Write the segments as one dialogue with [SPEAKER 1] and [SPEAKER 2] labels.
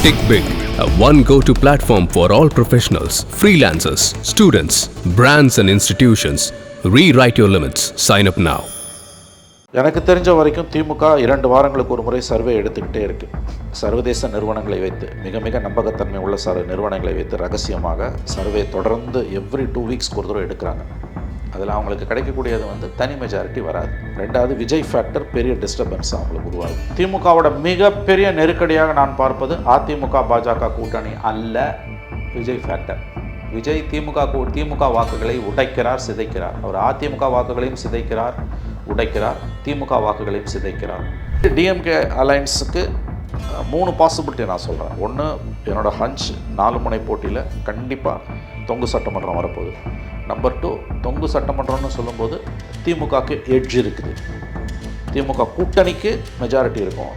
[SPEAKER 1] Tick Big, a one go-to platform for all professionals, freelancers, students, brands and institutions. Rewrite your limits. Sign up now.
[SPEAKER 2] எனக்கு தெரிஞ்ச வரைக்கும் திமுக 2 வாரங்களுக்கு ஒரு முறை survey எடுத்துக்கிட்டே இருக்குது. சர்வதேச நிறுவனங்களை வைத்து மிக மிக நம்பகத்தன்மை உள்ள நிறுவனங்களை வைத்து ரகசியமாக சர்வே தொடர்ந்து எவ்ரி 2 வீக்ஸ்க்கு ஒரு தடவை எடுக்கிறாங்க. அதில் அவங்களுக்கு கிடைக்கக்கூடியது தனி மெஜாரிட்டி வராது. ரெண்டாவது விஜய் ஃபேக்டர் பெரிய டிஸ்டர்பன்ஸ் அவங்களுக்கு உருவாகும். திமுகவோட மிகப்பெரிய நெருக்கடியாக நான் பார்ப்பது அதிமுக பாஜக கூட்டணி அல்ல, விஜய் ஃபேக்டர். விஜய் திமுக வாக்குகளை உடைக்கிறார், சிதைக்கிறார். அவர் அதிமுக வாக்குகளையும் சிதைக்கிறார், உடைக்கிறார், திமுக வாக்குகளையும் சிதைக்கிறார். டிஎம்கே அலையன்ஸுக்கு 3 பாசிபிலிட்டி நான் சொல்கிறேன். ஒன்று, என்னோடய ஹஞ்ச் 4 முனை போட்டியில் கண்டிப்பாக தொங்கு சட்டமன்றம் வரப்போகுது. நம்பர் 2, தொங்கு சட்டமன்றம்னு சொல்லும்போது திமுகவுக்கு எட்ஜ் இருக்குது. திமுக கூட்டணிக்கு மெஜாரிட்டி இருக்கும்,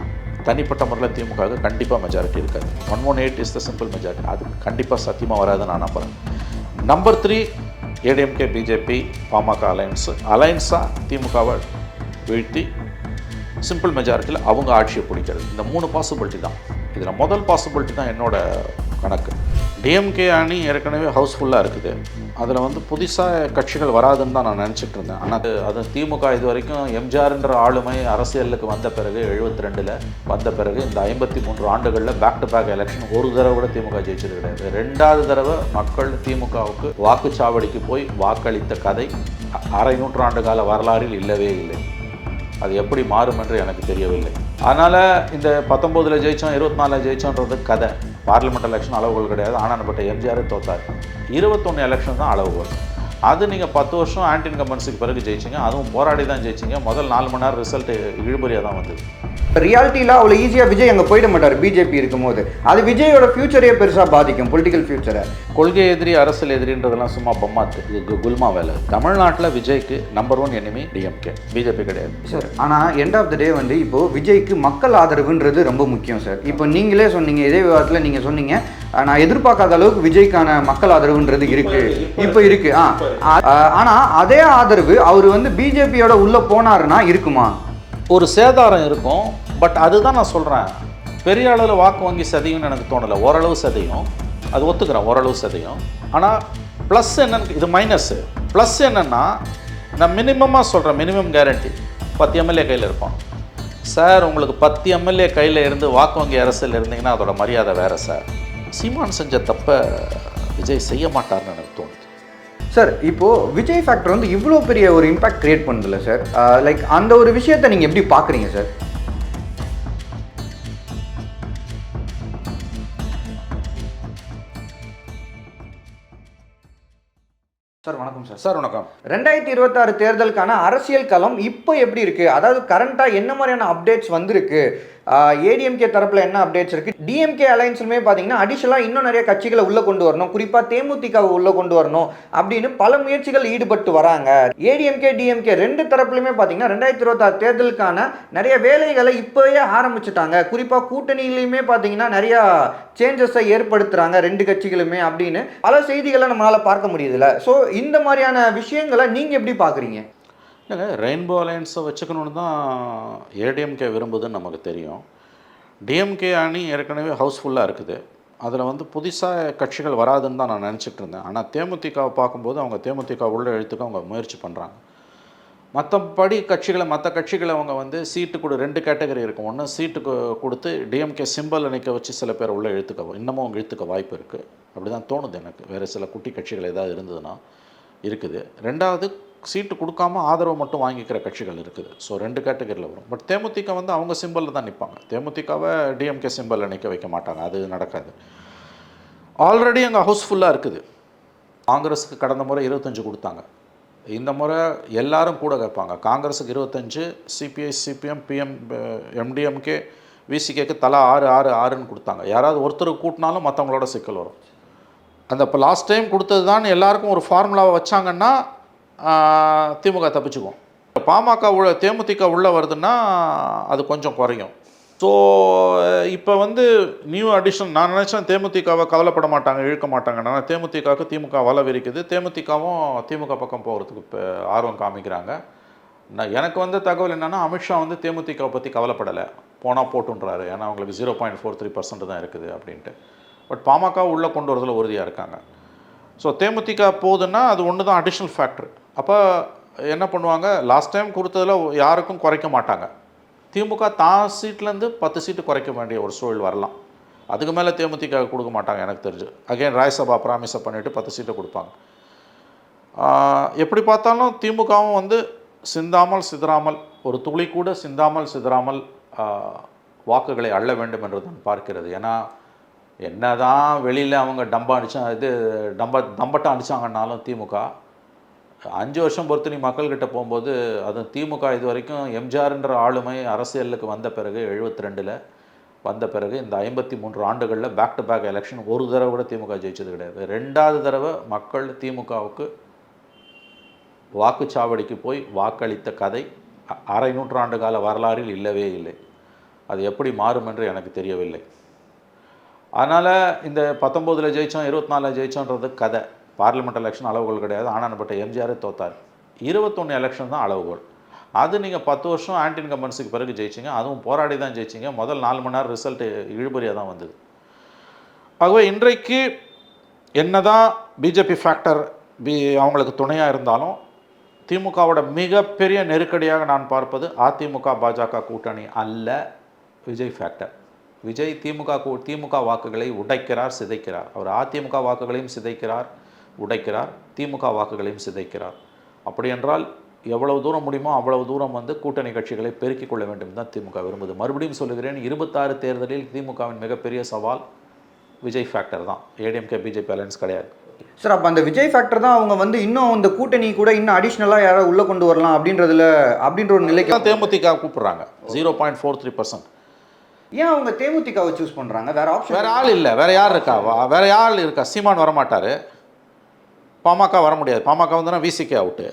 [SPEAKER 2] தனிப்பட்ட முறையில் திமுகவுக்கு கண்டிப்பாக மெஜாரிட்டி இருக்காது. 118 இஸ் த சிம்பிள் மெஜாரிட்டி. அது கண்டிப்பாக சத்தியமாக வராதுன்னு நான் நம்புகிறேன். நம்பர் 3, ஏடிஎம்கே பிஜேபி பாமக அலைன்ஸாக திமுகவை வீழ்த்தி சிம்பிள் மெஜாரிட்டியில் அவங்க ஆட்சியை பிடிக்கிறது. இந்த 3 பாசிபிலிட்டி தான். இதில் முதல் பாசிபிலிட்டி தான் என்னோட கணக்கு. டிஎம்கே அணி ஏற்கனவே ஹவுஸ்ஃபுல்லாக இருக்குது. அதில் புதுசாக கட்சிகள் வராதுன்னு தான் நான் நினச்சிட்டு இருந்தேன். ஆனால் அது திமுக இது வரைக்கும் எம்ஜிஆர்ன்ற ஆளுமை அரசியலுக்கு வந்த பிறகு 72ல் வந்த பிறகு இந்த 53 ஆண்டுகளில் பேக் டு பேக் எலெக்ஷன் ஒரு தடவை கூட திமுக ஜெயிச்சது கிடையாது. 2வது தடவை மக்கள் திமுகவுக்கு வாக்குச்சாவடிக்கு போய் வாக்களித்த கதை அரை நூற்றாண்டு கால வரலாறில் இல்லவே இல்லை. அது எப்படி மாறும் என்று எனக்கு தெரியவில்லை. அதனால் இந்த 19ல் ஜெயித்தோம் 24ல் ஜெயித்தோன்றது கதை. பார்லிமெண்ட் எலெக்ஷன் அளவுகள் கிடையாது. ஆனால் எம்ஜிஆர் தோத்தார். 21 எலெக்ஷன் தான் அளவுகள். அது நீங்கள் 10 வருஷம் ஆன்டி இன்கம்பன்ஸுக்கு பிறகு ஜெயிச்சிங்க. அதுவும் போராடி தான் ஜெயிச்சிங்க. முதல் 4 மணி நேரம் ரிசல்ட் இழுபறியாக தான் வந்தது.
[SPEAKER 3] ரியாலிட்டியில் அவ்வளோ ஈஸியாக விஜய் அங்கே போயிட மாட்டார். பிஜேபி இருக்கும்போது அது விஜயோட ஃபியூச்சரையே பெருசாக பாதிக்கும், பொலிட்டிக்கல் ஃபியூச்சரை.
[SPEAKER 2] கொள்கை எதிரி அரசியல் எதிரின்றதெல்லாம் சும்மா பொம்மாத்து, இது குல்மா வேலை. தமிழ்நாட்டில் விஜய்க்கு நம்பர் 1 எனிமி டிஎம்கே, பிஜேபி கிடையாது
[SPEAKER 3] சார். ஆனால் எண்ட் ஆஃப் த டே இப்போது விஜய்க்கு மக்கள் ஆதரவுன்றது ரொம்ப முக்கியம் சார். இப்போ நீங்களே சொன்னீங்க, இதே விவாதத்தில் நீங்கள் சொன்னீங்க, நான் எதிர்பார்க்காத அளவுக்கு விஜய்க்கான மக்கள் ஆதரவுன்றது இருக்குது, இப்போ இருக்குது. ஆனால் அதே ஆதரவு அவர் பிஜேபியோட உள்ளே போனாருன்னா இருக்குமா?
[SPEAKER 2] ஒரு சேதாரம் இருக்கும். பட் அதுதான் நான் சொல்கிறேன், பெரிய அளவில் வாக்கு வங்கி சதையும்னு எனக்கு தோணலை. ஓரளவு சதையும், அது ஒத்துக்கிறேன், ஓரளவு சதையும். ஆனால் ப்ளஸ் என்னன்னு, இது மைனஸ்ஸு. ப்ளஸ் என்னென்னா, நான் மினிமமாக சொல்கிறேன், மினிமம் கேரண்டி 10 எம்எல்ஏ கையில் இருப்பான் சார். உங்களுக்கு 10 எம்எல்ஏ கையில் இருந்து வாக்கு வங்கி அரசியல் இருந்தீங்கன்னா அதோட மரியாதை வேறு சார். சீமான் செஞ்ச தப்பை விஜய் செய்ய மாட்டார்னு எனக்கு தோணுது
[SPEAKER 3] சார். இப்போது விஜய் ஃபேக்டர் இவ்வளோ பெரிய ஒரு இம்பாக்ட் க்ரியேட் பண்ணுதில்ல சார். லைக் அந்த ஒரு விஷயத்தை நீங்கள் எப்படி பார்க்குறீங்க சார்? சார் வணக்கம் சார்.
[SPEAKER 2] சார் வணக்கம்.
[SPEAKER 3] 2026 தேர்தலுக்கான அரசியல் களம் இப்போ எப்படி இருக்குது? அதாவது கரண்ட்டாக என்ன மாதிரியான அப்டேட்ஸ் வந்திருக்கு? ஏடிஎம்கே தரப்பில் என்ன அப்டேட்ஸ் இருக்குது? டிஎம்கே அலைன்ஸுமே பார்த்தீங்கன்னா அடிஷனலாக இன்னும் நிறைய கட்சிகளை உள்ளே கொண்டு வரணும், குறிப்பாக தேமுதிகவை உள்ளே கொண்டு வரணும் அப்படின்னு பல முயற்சிகள் ஈடுபட்டு வராங்க. ஏடிஎம்கே டிஎம்கே 2 தரப்புலையுமே பார்த்தீங்கன்னா 2026 தேர்தலுக்கான நிறைய வேலைகளை இப்போவே ஆரம்பிச்சுட்டாங்க. குறிப்பாக கூட்டணியிலையுமே பார்த்தீங்கன்னா நிறையா சேஞ்சஸை ஏற்படுத்துகிறாங்க 2 கட்சிகளுமே அப்படின்னு பல செய்திகளை நம்மளால் பார்க்க முடியுதுல்ல. ஸோ இந்த மாதிரியான விஷயங்களை நீங்கள் எப்படி பார்க்குறீங்க?
[SPEAKER 2] இல்லைங்க, ரெயின்போ அலையன்ஸை வச்சுக்கணுன்னு தான் ஏடிஎம்கே விரும்புதுன்னு நமக்கு தெரியும். டிஎம்கே அணி ஏற்கனவே ஹவுஸ்ஃபுல்லாக இருக்குது. அதில் புதுசாக கட்சிகள் வராதுன்னு தான் நான் நினச்சிட்டு இருந்தேன். ஆனால் தேமுதிகவை பார்க்கும்போது அவங்க தேமுதிக உள்ள எழுத்துக்கு அவங்க முயற்சி பண்ணுறாங்க. மற்ற கட்சிகளை அவங்க சீட்டு கூட 2 கேட்டகரி இருக்கும். ஒன்று சீட்டுக்கு கொடுத்து டிஎம்கே சிம்பிள் நிற்க வச்சு சில பேர் உள்ள இன்னமும் அவங்க இழுத்துக்க வாய்ப்பு இருக்குது. அப்படி தான் தோணுது எனக்கு. வேறு சில குட்டி கட்சிகள் ஏதாவது இருந்ததுன்னா இருக்குது. 2வது சீட்டு கொடுக்காம ஆதரவு மட்டும் வாங்கிக்கிற கட்சிகள் இருக்குது. ஸோ 2 கேட்டகரியில் வரும். பட் தேமுதிக அவங்க சிம்பிளில் தான் நிற்பாங்க. தேமுதிகவை டிஎம்கே சிம்பிளில் நிற்க வைக்க மாட்டாங்க, அது நடக்காது. ஆல்ரெடி அங்கே ஹவுஸ்ஃபுல்லாக இருக்குது. காங்கிரஸுக்கு கடந்த முறை 25 கொடுத்தாங்க. இந்த முறை எல்லாரும் கூட கேட்பாங்க. காங்கிரஸுக்கு 25, சிபிஐ சிபிஎம் பிஎம் எம்டிஎம்கே விசிகேக்கு தலா 6 கொடுத்தாங்க. யாராவது ஒருத்தருக்கு கூட்டினாலும் மற்றவங்களோட சிக்கல் வரும். அந்த இப்போ லாஸ்ட் டைம் கொடுத்தது தான் எல்லாருக்கும் ஒரு ஃபார்முலாவை வச்சாங்கன்னா திமுக தப்பிச்சுக்கும். பாமக தேமுதிக உள்ளே வருதுன்னா அது கொஞ்சம் குறையும். ஸோ இப்போ நியூ அடிஷன் நான் நினச்சேன் தேமுதிகவை கவலைப்பட மாட்டாங்க, இழுக்க மாட்டாங்க. ஆனால் தேமுதிகவுக்கு திமுக வலை விரிக்குது. தேமுதிகவும் திமுக பக்கம் போகிறதுக்கு இப்போ ஆர்வம் காமிக்கிறாங்க. எனக்கு தகவல் என்னென்னா, அமித்ஷா தேமுதிகவை பற்றி கவலைப்படலை. போனால் போட்டுன்றாரு, ஏன்னா அவங்களுக்கு 0.43% தான் இருக்குது அப்படின்ட்டு. பட் பாமக உள்ளே கொண்டு வரதில் உறுதியாக இருக்காங்க. ஸோ தேமுதிக போகுதுன்னா அது ஒன்று தான் அடிஷ்னல் ஃபேக்டர். அப்போ என்ன பண்ணுவாங்க, லாஸ்ட் டைம் கொடுத்ததில் யாருக்கும் குறைக்க மாட்டாங்க. திமுக தான் சீட்லேருந்து 10 சீட்டு குறைக்க வேண்டிய ஒரு சூழல் வரலாம். அதுக்கு மேலே தேமுதிக கொடுக்க மாட்டாங்க எனக்கு தெரிஞ்சு. அகைன் ராஜ்யசபா ப்ராமிஸை பண்ணிவிட்டு 10 சீட்டை கொடுப்பாங்க. எப்படி பார்த்தாலும் திமுகவும் வந்து சிந்தாமல் சிதறாமல், ஒரு துளி கூட சிந்தாமல் சிதறாமல் வாக்குகளை அள்ள வேண்டும் என்று தான் பார்க்கிறது. ஏன்னா என்ன தான் வெளியில் அவங்க தம்பட்டம் அடித்தாங்கன்னாலும் திமுக 5 வருஷம் பொறுத்து நீ மக்கள்கிட்ட போகும்போது, அதுவும் திமுக இது வரைக்கும் எம்ஜிஆர்ன்ற ஆளுமை அரசியலுக்கு வந்த பிறகு 72 வந்த பிறகு இந்த 53 ஆண்டுகளில் பேக் டு பேக் எலெக்ஷன் ஒரு தடவை கூட திமுக ஜெயிச்சது கிடையாது. 2வது தடவை மக்கள் திமுகவுக்கு வாக்குச்சாவடிக்கு போய் வாக்களித்த கதை அரை நூற்றாண்டு கால வரலாறில் இல்லவே இல்லை. அது எப்படி மாறும் என்று எனக்கு தெரியவில்லை. அதனால் இந்த 19 ஜெயித்தோம் 24 ஜெயித்தோன்றது கதை. பார்லிமெண்ட் எலெக்ஷன் அளவுகோல் கிடையாது. ஆனான்பட்ட எம்ஜிஆரே தோத்தார். 21 எலெக்ஷன் தான் அளவுகோல். அது நீங்கள் 10 வருஷம் ஆன்டி இன்கம்பன்ஸுக்கு பிறகு ஜெயிச்சிங்க, அதுவும் போராடி தான் ஜெயிச்சிங்க. முதல் 4 மணி நேரம் ரிசல்ட்டு இழுபறியாக தான் வந்தது. ஆகவே இன்றைக்கு என்ன தான் பிஜேபி ஃபேக்டர் அவங்களுக்கு துணையாக இருந்தாலும், திமுகவோட மிகப்பெரிய நெருக்கடியாக நான் பார்ப்பது அதிமுக பாஜக கூட்டணி அல்ல, விஜய் ஃபேக்டர். விஜய் திமுக வாக்குகளை உடைக்கிறார், சிதைக்கிறார். அவர் அதிமுக வாக்குகளையும் சிதைக்கிறார், உடைக்கிறார், திமுக வாக்குகளையும் சிதைக்கிறார். அப்படி என்றால் எவ்வளவு தூரம் முடியுமோ அவ்வளவு தூரம் வந்து கூட்டணி கட்சிகளை பெருக்கிக் கொள்ள வேண்டும் தான் திமுக விரும்புது. மறுபடியும் சொல்லுகிறேன், 26 தேர்தலில் திமுகவின் மிகப்பெரிய சவால் விஜய் ஃபேக்டர் தான். ஏடிஎம்கே பிஜேபி அலையன்ஸ் கிடையாது.
[SPEAKER 3] சார், அப்போ அந்த விஜய் ஃபேக்டர் தான் அவங்க வந்து இன்னும் அந்த கூட்டணி கூட இன்னும் அடிஷ்னலாக யாராவது உள்ளே கொண்டு வரலாம் அப்படின்ற ஒரு நிலைக்கு
[SPEAKER 2] தான் தேமுதிக கூப்பிடுறாங்க. 0.43%.
[SPEAKER 3] ஏன் அவங்க தேமுதிகவை சூஸ் பண்ணுறாங்க? வேற ஆப்ஷன்,
[SPEAKER 2] வேற ஆள் இல்லை. வேற யார் இருக்கா? வேற யார் இருக்கா? சீமான் வரமாட்டார், பாமக வர முடியாது. பாமக வந்துன்னா விசிகே அவுட்டு.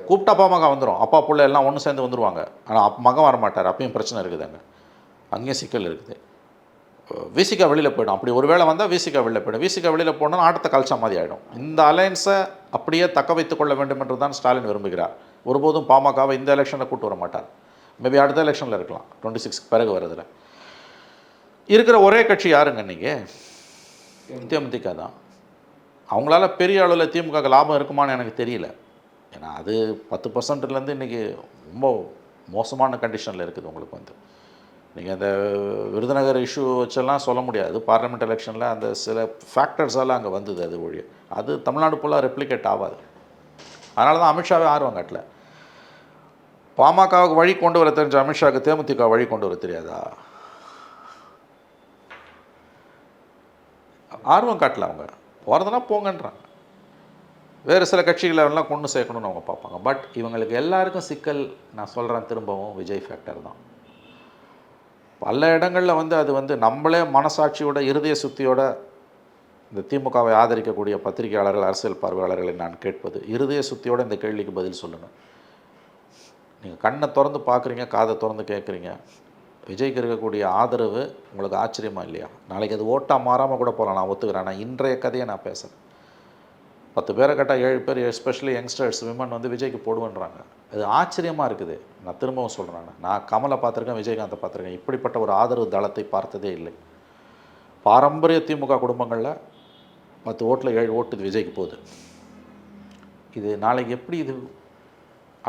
[SPEAKER 2] கூப்பிட்டா பாமக வந்துடும், அப்பா பிள்ளை எல்லாம் ஒன்று சேர்ந்து வந்துடுவாங்க. ஆனால் மகன் வரமாட்டார், அப்பயும் பிரச்சனை இருக்குது. அங்கேயும் சிக்கல் இருக்குது. விசிகா வெளியில் போய்டும். அப்படி ஒரு வேளை வந்தால் விசிகா வெளியில் போய்டும். விசிகா வெளியில் போனால் ஆட்டத்தை கழிச்சா மாதிரி ஆகிடும். இந்த அலையன்ஸை அப்படியே தக்க வைத்துக் கொள்ள வேண்டும் என்று தான் ஸ்டாலின் விரும்புகிறார். ஒருபோதும் பாமகவை இந்த எலெக்ஷனில் கூட்டு வர மாட்டார். மேபி அடுத்த எலெக்ஷனில் இருக்கலாம், 26 பிறகு வருதில். இருக்கிற ஒரே கட்சி யாருங்க நீங்கள்? தேமுதிக தான். அவங்களால பெரிய அளவில் திமுக லாபம் இருக்குமான்னு எனக்கு தெரியல. ஏன்னா அது 10%லேருந்து இன்றைக்கி ரொம்ப மோசமான கண்டிஷனில் இருக்குது. உங்களுக்கு வந்து நீங்கள் அந்த விருதுநகர் இஷ்யூ வச்செல்லாம் சொல்ல முடியாது. பார்லிமெண்ட் எலெக்ஷனில் அந்த சில ஃபேக்டர்ஸால் அங்கே வந்தது. அது ஒழி அது தமிழ்நாடு ஃபுல்லாக ரெப்ளிகேட் ஆகாது. அதனால தான் அமித்ஷாவே ஆர்வம் காட்டல. பாமகவுக்கு வழி கொண்டு வர தெரிஞ்ச அமித்ஷாவுக்கு தேமுதிக வழி கொண்டு வர தெரியாதா? ஆர்வம் காட்டல. அவங்க போகிறதுனா போங்கன்றாங்க. வேறு சில கட்சிகளை எல்லாம் கொண்டு சேர்க்கணும்னு அவங்க பார்ப்பாங்க. பட் இவங்களுக்கு எல்லாருக்கும் சிக்கல், நான் சொல்கிறேன் திரும்பவும், விஜய் ஃபேக்டர் தான். பல இடங்களில் வந்து அது வந்து நம்மளே மனசாட்சியோட இருதய சுத்தியோட இந்த திமுகவை ஆதரிக்கக்கூடிய பத்திரிகையாளர்கள், அரசியல் பார்வையாளர்களை நான் கேட்பது, இருதய சுத்தியோட இந்த கேள்விக்கு பதில் சொல்லுங்கள். நீங்கள் கண்ணை திறந்து பார்க்குறீங்க, காதை திறந்து கேட்குறீங்க. விஜய்க்கு இருக்கக்கூடிய ஆதரவு உங்களுக்கு ஆச்சரியமாக இல்லையா? நாளைக்கு அது ஓட்டாக மாறாமல் கூட போகலாம், நான் ஒத்துக்கிறேன். நான் இன்றைய கதையை நான் பேசுகிறேன். 10 பேரை கேட்டால் 7 பேர், எஸ்பெஷலி யங்ஸ்டர்ஸ், விமன் வந்து விஜய்க்கு போடுவேன்றாங்க. அது ஆச்சரியமாக இருக்குது. நான் திரும்பவும் சொல்கிறேன், நான் கமலை பார்த்துருக்கேன், விஜயகாந்தை பார்த்துருக்கேன். இப்படிப்பட்ட ஒரு ஆதரவு தளத்தை பார்த்ததே இல்லை. பாரம்பரிய திமுக குடும்பங்களில் 10 ஓட்டில் 7 ஓட்டு விஜய்க்கு போகுது. இது நாளைக்கு எப்படி இது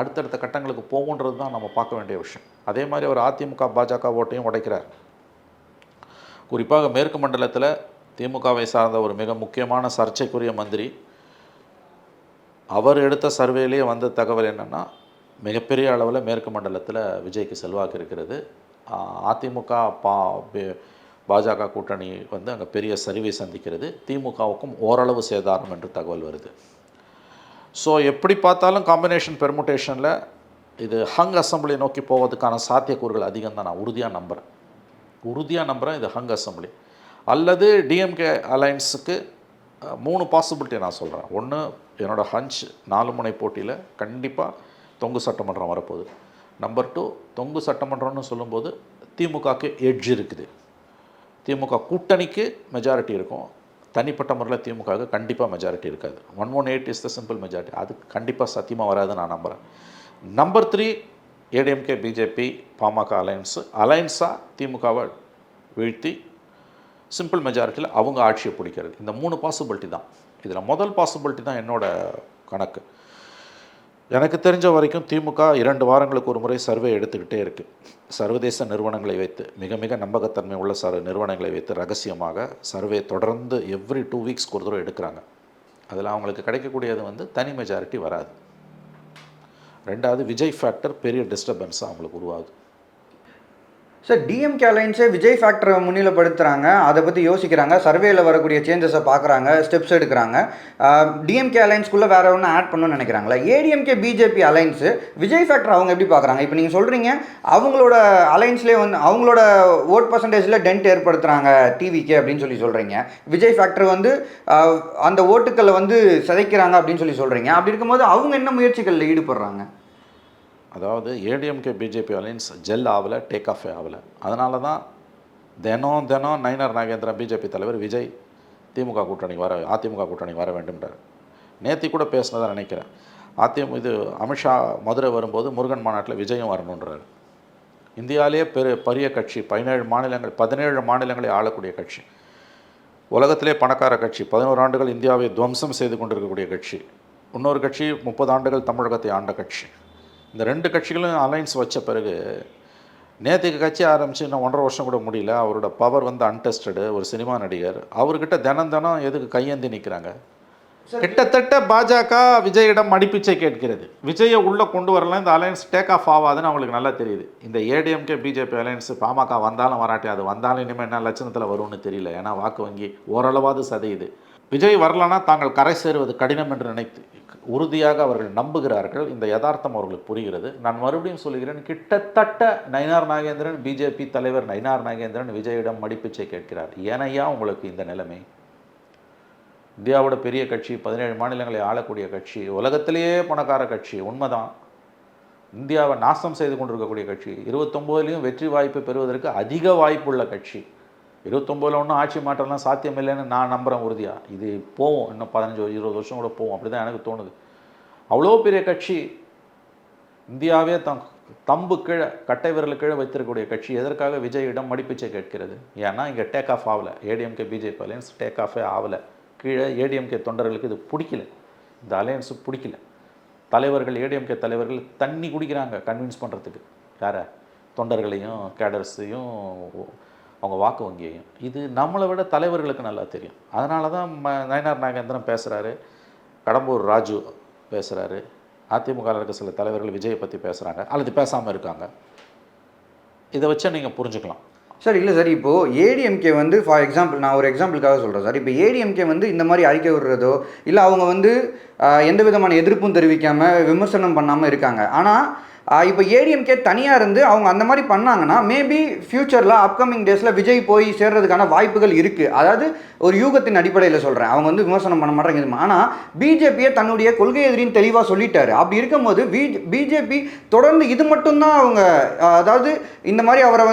[SPEAKER 2] அடுத்தடுத்த கட்டங்களுக்கு போகுன்றது தான் நம்ம பார்க்க வேண்டிய விஷயம். அதே மாதிரி அவர் அதிமுக பாஜக ஓட்டையும் உடைக்கிறார். குறிப்பாக மேற்கு மண்டலத்தில் திமுகவை சார்ந்த ஒரு மிக முக்கியமான சர்ச்சைக்குரிய மந்திரி, அவர் எடுத்த சர்வேலேயே வந்த தகவல் என்னென்னா, மிகப்பெரிய அளவில் மேற்கு மண்டலத்தில் விஜய்க்கு செல்வாக்கு இருக்கிறது. அதிமுக பாஜக கூட்டணி வந்து அங்கே பெரிய சரிவை சந்திக்கிறது. திமுகவுக்கும் ஓரளவு சேதாரம் என்று தகவல் வருது. ஸோ எப்படி பார்த்தாலும் காம்பினேஷன் பெர்முட்டேஷனில் இது ஹங் அசம்பிளி நோக்கி போவதுக்கான சாத்தியக்கூறுகள் அதிகம் தான். நான் உறுதியாக நம்புகிறேன் இது ஹங் அசம்பிளி அல்லது டிஎம்கே அலையன்ஸுக்கு 3 பாசிபிலிட்டி நான் சொல்கிறேன். ஒன்று, என்னோடய ஹஞ்ச் 4 முனை போட்டியில் கண்டிப்பாக தொங்கு சட்டமன்றம் வரப்போகுது. நம்பர் 2, தொங்கு சட்டமன்றம்னு சொல்லும்போது திமுகவுக்கு எட்ஜ் இருக்குது. திமுக கூட்டணிக்கு மெஜாரிட்டி இருக்கும், தனிப்பட்ட முறையில் திமுகவுக்கு கண்டிப்பாக மெஜாரிட்டி இருக்காது. 118 இஸ் த சிம்பிள் மெஜாரிட்டி. அது கண்டிப்பாக சத்தியமாக வராது நான் நம்புகிறேன். நம்பர் 3, ஏடிஎம்கே பிஜேபி பாமக அலைன்ஸாக திமுகவை வீழ்த்தி சிம்பிள் மெஜாரிட்டியில் அவங்க ஆட்சியை பிடிக்கிறது. இந்த 3 பாசிபிலிட்டி தான். இதில் முதல் பாசிபிலிட்டி தான் என்னோட கணக்கு. எனக்கு தெரிஞ்ச வரைக்கும் திமுக 2 வாரங்களுக்கு ஒரு முறை சர்வே எடுத்துக்கிட்டே இருக்குது. சர்வதேச நிறுவனங்களை வைத்து மிக மிக நம்பகத்தன்மை உள்ள நிறுவனங்களை வைத்து ரகசியமாக சர்வே தொடர்ந்து எவ்ரி 2 வீக்ஸ்க்கு ஒரு தடவை எடுக்கிறாங்க. அதில் அவங்களுக்கு கிடைக்கக்கூடியது தனி மெஜாரிட்டி வராது. 2வது விஜய் ஃபேக்டர் பெரிய டிஸ்டர்பன்ஸாக அவங்களுக்கு உருவாகுது.
[SPEAKER 3] சார், டிஎம்கே அலைன்ஸே விஜய் ஃபேக்டரை முன்னிலைப்படுத்துகிறாங்க, அதை பற்றி யோசிக்கிறாங்க, சர்வேயில் வரக்கூடிய சேஞ்சஸை பார்க்குறாங்க, ஸ்டெப்ஸ் எடுக்கிறாங்க. டிஎம்கே அலைன்ஸ்குள்ளே வேறு ஒன்று ஆட் பண்ணணும்னு நினைக்கிறாங்களா? ADMK BJP alliance Vijay factor அவங்க எப்படி பார்க்குறாங்க? இப்போ நீங்கள் சொல்கிறீங்க அவங்களோட அலைன்ஸ்லேயே அவங்களோட ஓட் பர்சன்டேஜில் டென்ட் ஏற்படுத்துகிறாங்க டிவிக்கே அப்படின்னு சொல்கிறீங்க. விஜய் ஃபேக்டர் அந்த ஓட்டுக்களை சிதைக்கிறாங்க அப்படின்னு சொல்கிறீங்க. அப்படி இருக்கும்போது அவங்க என்ன முயற்சிகளில் ஈடுபடுறாங்க?
[SPEAKER 2] அதாவது ஏடிஎம்கே பிஜேபி அலைன்ஸ் ஜெல் ஆகலை, டேக் ஆஃபே ஆகலை. அதனால தான் தினம் நயினார் நாகேந்திரன் பிஜேபி தலைவர் விஜய் அதிமுக கூட்டணி வர வேண்டும்ன்றார். நேற்று கூட பேசினதாக நினைக்கிறேன். அமித்ஷா மதுரை வரும்போது முருகன் மாநாட்டில் விஜயும் வரணுன்றார். இந்தியாவிலேயே பெரிய கட்சி, 17 மாநிலங்களை ஆளக்கூடிய கட்சி, உலகத்திலே பணக்கார கட்சி, 11 ஆண்டுகள் இந்தியாவை துவம்சம் செய்து கொண்டிருக்கக்கூடிய கட்சி, இன்னொரு கட்சி 30 ஆண்டுகள் தமிழகத்தை ஆண்ட கட்சி. இந்த 2 கட்சிகளும் அலைன்ஸ் வச்ச பிறகு நேற்றுக்கு கட்சி ஆரம்பித்து இன்னும் 1.5 வருஷம் கூட முடியல. அவரோட பவர் அன்டெஸ்டடு. ஒரு சினிமா நடிகர். அவர்கிட்ட தினம் எதுக்கு கையேந்தி நிற்கிறாங்க? கிட்டத்தட்ட பாஜக விஜயிடம் மடிப்பிச்சை கேட்கிறது. விஜயை உள்ளே கொண்டு வரலாம், இந்த அலைன்ஸ் டேக் ஆஃப் ஆகாதுன்னு அவங்களுக்கு நல்லா தெரியுது. இந்த ஏடிஎம்கே பிஜேபி அலைன்ஸ் பாமக வந்தாலும் வராட்டி, அது வந்தாலும் இனிமேல் என்ன லட்சணத்தில் வரும்னு தெரியல. ஏன்னா வாக்கு வங்கி ஓரளவாவது சதையுது. விஜய் வரலன்னா தாங்கள் கரை சேருவது கடினம் என்று நினைத்து உறுதியாக அவர்கள் நம்புகிறார்கள். இந்த யதார்த்தம் அவர்களுக்கு புரிகிறது. நான் மறுபடியும் சொல்கிறேன், கிட்டத்தட்ட நயினார் நாகேந்திரன், பிஜேபி தலைவர் நயினார் நாகேந்திரன் விஜயிடம் மடிப்பிச்சை கேட்கிறார். ஏனையா உங்களுக்கு இந்த நிலைமை? இந்தியாவோட பெரிய கட்சி, 17 மாநிலங்களை ஆளக்கூடிய கட்சி, உலகத்திலேயே பணக்கார கட்சி, உண்மைதான். இந்தியாவை நாசம் செய்து கொண்டிருக்கக்கூடிய கட்சி, 29லையும் வெற்றி வாய்ப்பு பெறுவதற்கு அதிக வாய்ப்புள்ள கட்சி. 29ல் ஒன்றும் ஆட்சி மாற்றம்லாம் சாத்தியம் இல்லைன்னு நான் நம்புகிறேன் உறுதியாக. இது போவோம், இன்னும் 15-20 வருஷம் கூட போவோம், அப்படி தான் எனக்கு தோணுது. அவ்வளோ பெரிய கட்சி, இந்தியாவே தம்பு கீழே, கட்டை விரல் கீழே வைத்திருக்கக்கூடிய கட்சி எதற்காக விஜயிடம் மடிப்பிச்சை கேட்கிறது? ஏன்னா இங்கே டேக் ஆஃப் ஆகலை. ஏடிஎம்கே பிஜேபி அலையன்ஸ் டேக் ஆஃபே ஆகலை. கீழே ஏடிஎம்கே தொண்டர்களுக்கு இது பிடிக்கல, இந்த அலையன்ஸு பிடிக்கல. தலைவர்கள், ஏடிஎம்கே தலைவர்கள் தண்ணி குடிக்கிறாங்க கன்வின்ஸ் பண்ணுறதுக்கு. யாரை? தொண்டர்களையும் கேடர்ஸையும் அவங்க வாக்கு வங்கியையும். இது நம்மளை விட தலைவர்களுக்கு நல்லா தெரியும். அதனால தான் நயினார் நாகேந்திரன் பேசுகிறாரு, கடம்பூர் ராஜு பேசுகிறாரு, அதிமுக இருக்க சில தலைவர்கள் விஜயை பற்றி பேசுகிறாங்க, அல்லது பேசாமல் இருக்காங்க. இதை வச்சு நீங்கள் புரிஞ்சுக்கலாம்.
[SPEAKER 3] சார், இல்லை சார், இப்போது ஏடிஎம்கே ஃபார் எக்ஸாம்பிள், நான் ஒரு எக்ஸாம்பிளுக்காக சொல்கிறேன் சார். இப்போ ஏடிஎம்கே இந்த மாதிரி அறிக்கை விடுறதோ, இல்லை அவங்க எந்த விதமான எதிர்ப்பும் தெரிவிக்காமல் விமர்சனம் பண்ணாமல் இருக்காங்க. ஆனால் இப்போ ஏடிஎம்கே தனியாக இருந்து அவங்க அந்த மாதிரி பண்ணாங்கன்னா மேபி ஃப்யூச்சரில் அப்கமிங் டேஸில் விஜய் போய் சேர்றதுக்கான வாய்ப்புகள் இருக்குது. அதாவது ஒரு யூகத்தின் அடிப்படையில் சொல்கிறேன். அவங்க விமர்சனம் பண்ண மாட்டாங்க. ஆனால் பிஜேபியை தன்னுடைய கொள்கை எதிரின்னு தெளிவாக சொல்லிட்டாரு. அப்படி இருக்கும்போது பிஜேபி தொடர்ந்து இது மட்டும்தான் அவங்க, அதாவது இந்த மாதிரி அவரை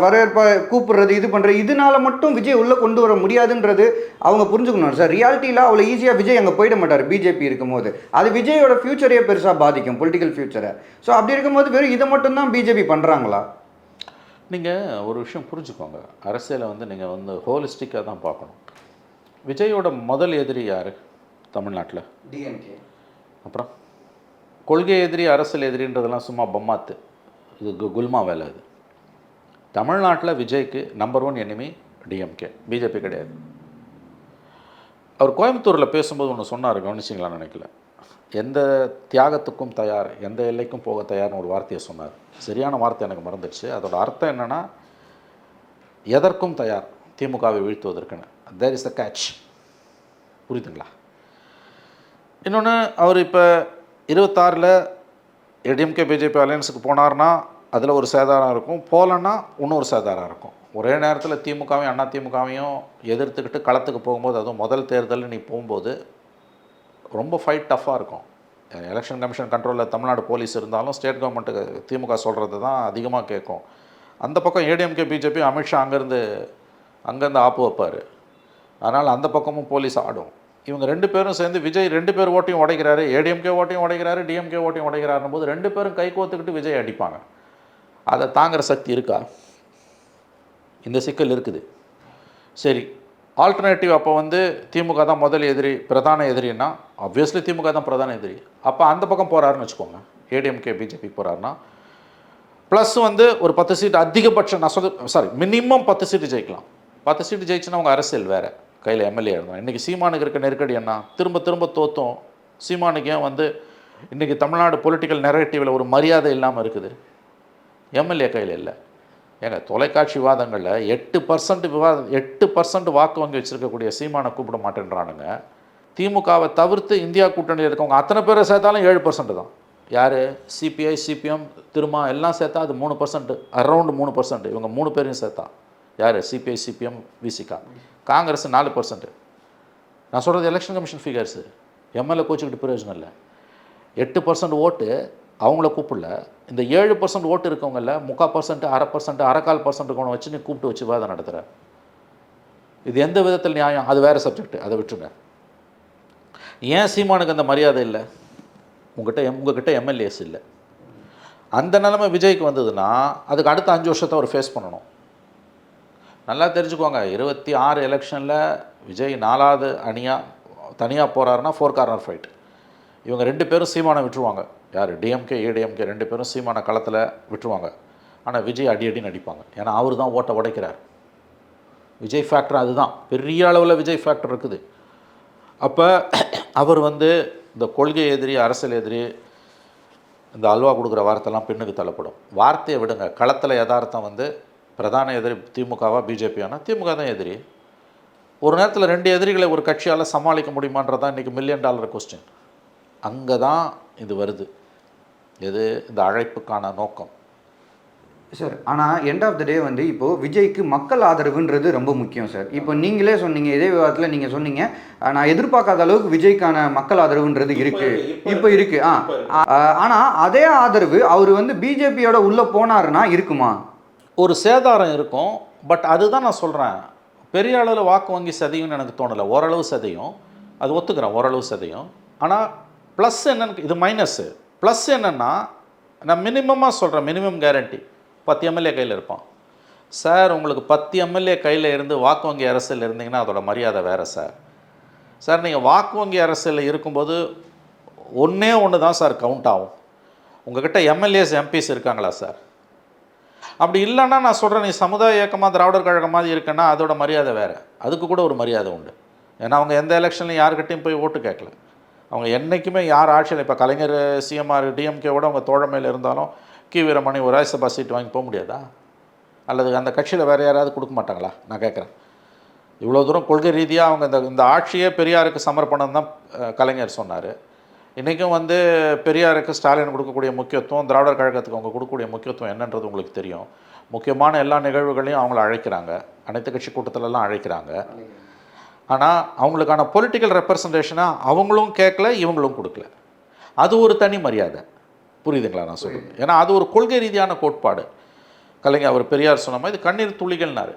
[SPEAKER 3] வரவேற்ப கூப்பிடுறது, இது பண்ணுறது, இதனால மட்டும் விஜய் உள்ளே கொண்டு வர முடியாதுன்றது அவங்க புரிஞ்சுக்கணும் சார். ரியாலிட்டியில் அவ்வளோ ஈஸியாக விஜய் அங்கே போயிட மாட்டார். பிஜேபி இருக்கும்போது அது விஜயோட ஃபியூச்சரையே பெருசாக பாதிக்கும், பொலிட்டிக்கல் ஃபியூச்சரை. ஸோ அப்படி இருக்கும்போது வெறும் இதை மட்டும்தான் பிஜேபி பண்ணுறாங்களா?
[SPEAKER 2] நீங்கள் ஒரு விஷயம் புரிஞ்சுக்கோங்க, அரசியலை நீங்கள் ஹோலிஸ்டிக்காக தான் பார்க்கணும். விஜயோட முதல் எதிரி யார் தமிழ்நாட்டில்?
[SPEAKER 3] டிஎம்கே.
[SPEAKER 2] அப்புறம் கொள்கை எதிரி, அரசியல் எதிரின்றதெல்லாம் சும்மா பொம்மாத்து, இது குல்மா வேலை. இது தமிழ்நாட்டில் விஜய்க்கு நம்பர் 1 எனிமி டிஎம்கே, பிஜேபி கிடையாது. அவர் கோயம்புத்தூரில் பேசும்போது ஒன்று சொன்னார், கவனிச்சிங்களான்னு நினைக்கல. எந்த தியாகத்துக்கும் தயார், எந்த எல்லைக்கும் போக தயார்னு ஒரு வார்த்தையை சொன்னார். சரியான வார்த்தை, எனக்கு மறந்துடுச்சு. அதோட அர்த்தம் என்னென்னா, எதற்கும் தயார் திமுகவை வீழ்த்துவதற்குன்னு. There is a catch. புரியுதுங்களா? இன்னொன்று, அவர் இப்போ 26ல் ஏடிஎம்கே பிஜேபி அலையன்ஸுக்கு போனார்னா அதில் ஒரு சேதாரம் இருக்கும், போகலன்னா இன்னொரு சேதாரம் இருக்கும். ஒரே நேரத்தில் திமுகவையும் அதிமுகவையும் எதிர்த்துக்கிட்டு களத்துக்கு போகும்போது, அதுவும் முதல் தேர்தலில் நீ போகும்போது ரொம்ப ஃபைட் டஃப்பாக இருக்கும். எலெக்ஷன் கமிஷன் கண்ட்ரோலில் தமிழ்நாடு போலீஸ் இருந்தாலும் ஸ்டேட் கவர்மெண்ட்டுக்கு திமுக சொல்கிறது தான் அதிகமாக கேட்கும். அந்த பக்கம் ஏடிஎம்கே பிஜேபி அமித்ஷா அங்கேருந்து ஆப்பு வைப்பார். அதனால் அந்த பக்கமும் போலீஸ் ஆடும். இவங்க 2 பேரும் சேர்ந்து விஜய் 2 பேர் ஓட்டையும் உடைக்கிறாரு, ஏடிஎம்கே ஓட்டையும் உடைக்கிறாரு, டிஎம்கே ஓட்டையும் உடைக்கிறாருன்னும் போது 2 பேரும் கை கோத்துக்கிட்டு விஜய் அடிப்பாங்க. அதை தாங்குகிற சக்தி இருக்கா? இந்த சிக்கல் இருக்குது. சரி, ஆல்டர்னேட்டிவ் அப்போ வந்து திமுக தான் முதல் எதிரி, பிரதான எதிரின்னா ஆப்வியஸ்லி திமுக தான் பிரதான எதிரி. அப்போ அந்த பக்கம் போகிறாருன்னு வச்சுக்கோங்க, ஏடிஎம்கே பிஜேபி போகிறாருன்னா ப்ளஸ் வந்து ஒரு 10 சீட் அதிகபட்சம், நான் மினிமம் 10 சீட்டு ஜெயிக்கலாம். 10 சீட்டு ஜெயிச்சுன்னா அவங்க அரசியல் வேறு, கையில் எம்எல்ஏ இருந்தால். இன்றைக்கி சீமானுக்கு இருக்க நெருக்கடி என்ன? திரும்ப திரும்ப தோற்றும். சீமானுக்கு ஏன் வந்து இன்றைக்கி தமிழ்நாடு பொலிட்டிக்கல் நெரேட்டிவில் ஒரு மரியாதை இல்லாமல் இருக்குது? எம்எல்ஏ கையில் இல்லை. ஏங்க, தொலைக்காட்சி விவாதங்களில் 8% வாக்கு வங்கி வச்சுருக்கக்கூடிய சீமானை கூப்பிட மாட்டேன்றானுங்க. திமுகவை தவிர்த்து இந்தியா கூட்டணியில் இருக்கவங்க அத்தனை பேரை சேர்த்தாலும் 7% தான். யார்? சிபிஐ, சிபிஎம், திருமா எல்லாம் சேர்த்தா அது 3%, அரௌண்ட் 3%. இவங்க 3 பேரையும் சேர்த்தா யார்? CBI, CPM, Visika. காங்கிரஸ் 4%. நான் சொல்கிறது எலெக்ஷன் கமிஷன் ஃபிகர்ஸு. எம்எல்ஏ கோச்சுக்கிட்டு பிரயோஜனம் இல்லை. 8% ஓட்டு அவங்கள கூப்பிடல. இந்த 7% ஓட்டு இருக்கவங்கள 3/4%, 1/2%, 1/4% கொண்டு வச்சு நீ கூப்பிட்டு வச்சு வாதம் நடத்துகிற. இது எந்த விதத்தில் நியாயம்? அது வேறு சப்ஜெக்ட், அதை விட்டுருங்க. ஏன் சீமானுக்கு அந்த மரியாதை இல்லை? உங்ககிட்ட எம்எல்ஏஸ் இல்லை. அந்த நிலைமை விஜய்க்கு வந்ததுன்னா அதுக்கு அடுத்த 5 வருஷத்தை அவர் ஃபேஸ் பண்ணணும். நல்லா தெரிஞ்சுக்கோங்க, 26 எலெக்ஷனில் விஜய் 4வது அணியாக தனியாக போகிறாருன்னா 4 கார்னர் ஃபைட். இவங்க 2 பேரும் சீமானை விட்டுருவாங்க. யார்? டிஎம்கே, ஏடிஎம்கே 2 பேரும் சீமான களத்தில் விட்டுருவாங்க. ஆனால் விஜய் அடி நடிப்பாங்க. ஏன்னா அவர் தான் ஓட்டை உடைக்கிறார். விஜய் ஃபேக்டர் அதுதான், பெரிய அளவில் விஜய் ஃபேக்டர் இருக்குது. அப்போ அவர் வந்து இந்த கொள்கை எதிரி, அரசியல் எதிரி, இந்த அல்வா கொடுக்குற வார்த்தைலாம் பின்னுக்கு தள்ளப்படும். வார்த்தையை விடுங்க, களத்தில் யதார்த்தம் வந்து பிரதான எதிரி திமுகவா பிஜேபியானா திமுக தான் எதிரி. ஒரு நேரத்தில் 2 எதிரிகளை ஒரு கட்சியால் சமாளிக்க முடியுமான்றதான் இன்றைக்கி $1 மில்லியன் கொஸ்டின். அங்கே தான் இது வருது. எது? இந்த அழைப்புக்கான நோக்கம்.
[SPEAKER 3] சார், ஆனால் எண்ட் ஆஃப் த டே வந்து இப்போது விஜய்க்கு மக்கள் ஆதரவுன்றது ரொம்ப முக்கியம் சார். இப்போ நீங்களே சொன்னீங்க, இதே விவாதத்தில் நீங்கள் சொன்னீங்க, நான் எதிர்பார்க்காத அளவுக்கு விஜய்க்கான மக்கள் ஆதரவுன்றது இருக்குது, இப்போ இருக்குது. ஆனால் அதே ஆதரவு அவர் வந்து பிஜேபியோட உள்ளே போனாருன்னா இருக்குமா?
[SPEAKER 2] ஒரு சேதாரம் இருக்கும். பட் அதுதான் நான் சொல்கிறேன், பெரிய அளவில் வாக்கு வங்கி சதையும்னு எனக்கு தோணலை. ஓரளவு சதையும், அது ஒத்துக்கிறேன், ஓரளவு சதையும். ஆனால் ப்ளஸ் என்னன்னு, இது மைனஸ்ஸு. ப்ளஸ் என்னென்னா, நான் மினிமமாக சொல்கிறேன், மினிமம் கேரண்டி 10 எம்எல்ஏ கையில் இருப்பான். சார், உங்களுக்கு 10 எம்எல்ஏ கையில் இருந்து வாக்கு வங்கி அரசியல் இருந்தீங்கன்னா அதோட மரியாதை வேறு சார். சார், நீங்கள் வாக்கு வங்கி அரசியலில் இருக்கும்போது ஒன்று தான் சார் கவுண்ட் ஆகும். உங்கள்கிட்ட எம்எல்ஏஸ், எம்பிஸ் இருக்காங்களா சார்? அப்படி இல்லைன்னா நான் சொல்கிறேன், நீ சமுதாய இயக்கமாக திராவிடர் கழகம் மாதிரி இருக்குன்னா அதோட மரியாதை வேறு. அதுக்கு கூட ஒரு மரியாதை உண்டு. ஏன்னா அவங்க எந்த எலெக்ஷன்லையும் யாருக்கிட்டையும் போய் ஓட்டு கேட்கல. அவங்க என்றைக்குமே யார் ஆட்சியில், இப்போ கலைஞர் சிஎம்ஆர் டிஎம்கேவோட அவங்க தோழமையில் இருந்தாலும் கி வீரமணி ஒரு ராஜ்யசபா சீட் வாங்கி போக முடியாதா? அல்லது அந்த கட்சியில் வேறு யாராவது கொடுக்க மாட்டாங்களா? நான் கேட்குறேன். இவ்வளோ தூரம் கொள்கை ரீதியாக அவங்க இந்த ஆட்சியே பெரியாருக்கு சமர்ப்பணம் தான் கலைஞர் சொன்னார். இன்றைக்கும் வந்து பெரியாருக்கு ஸ்டாலின் கொடுக்கக்கூடிய முக்கியத்துவம், திராவிடர் கழகத்துக்கு அவங்க கொடுக்கக்கூடிய முக்கியத்துவம் என்னன்றது உங்களுக்கு தெரியும். முக்கியமான எல்லா நிகழ்வுகளையும் அவங்கள அழைக்கிறாங்க, அனைத்து கட்சி கூட்டத்திலலாம் அழைக்கிறாங்க. ஆனால் அவங்களுக்கான பொலிட்டிக்கல் ரெப்ரசன்டேஷனாக அவங்களும் கேட்கல, இவங்களும் கொடுக்கல. அது ஒரு தனி மரியாதை. புரியுதுங்களா நான் சொல்லுவேன்? ஏன்னா அது ஒரு கொள்கை ரீதியான கோட்பாடு. கலைஞர் அவர் பெரியார் சொன்ன மாதிரி இது கண்ணீர் துளிகள்னாரு.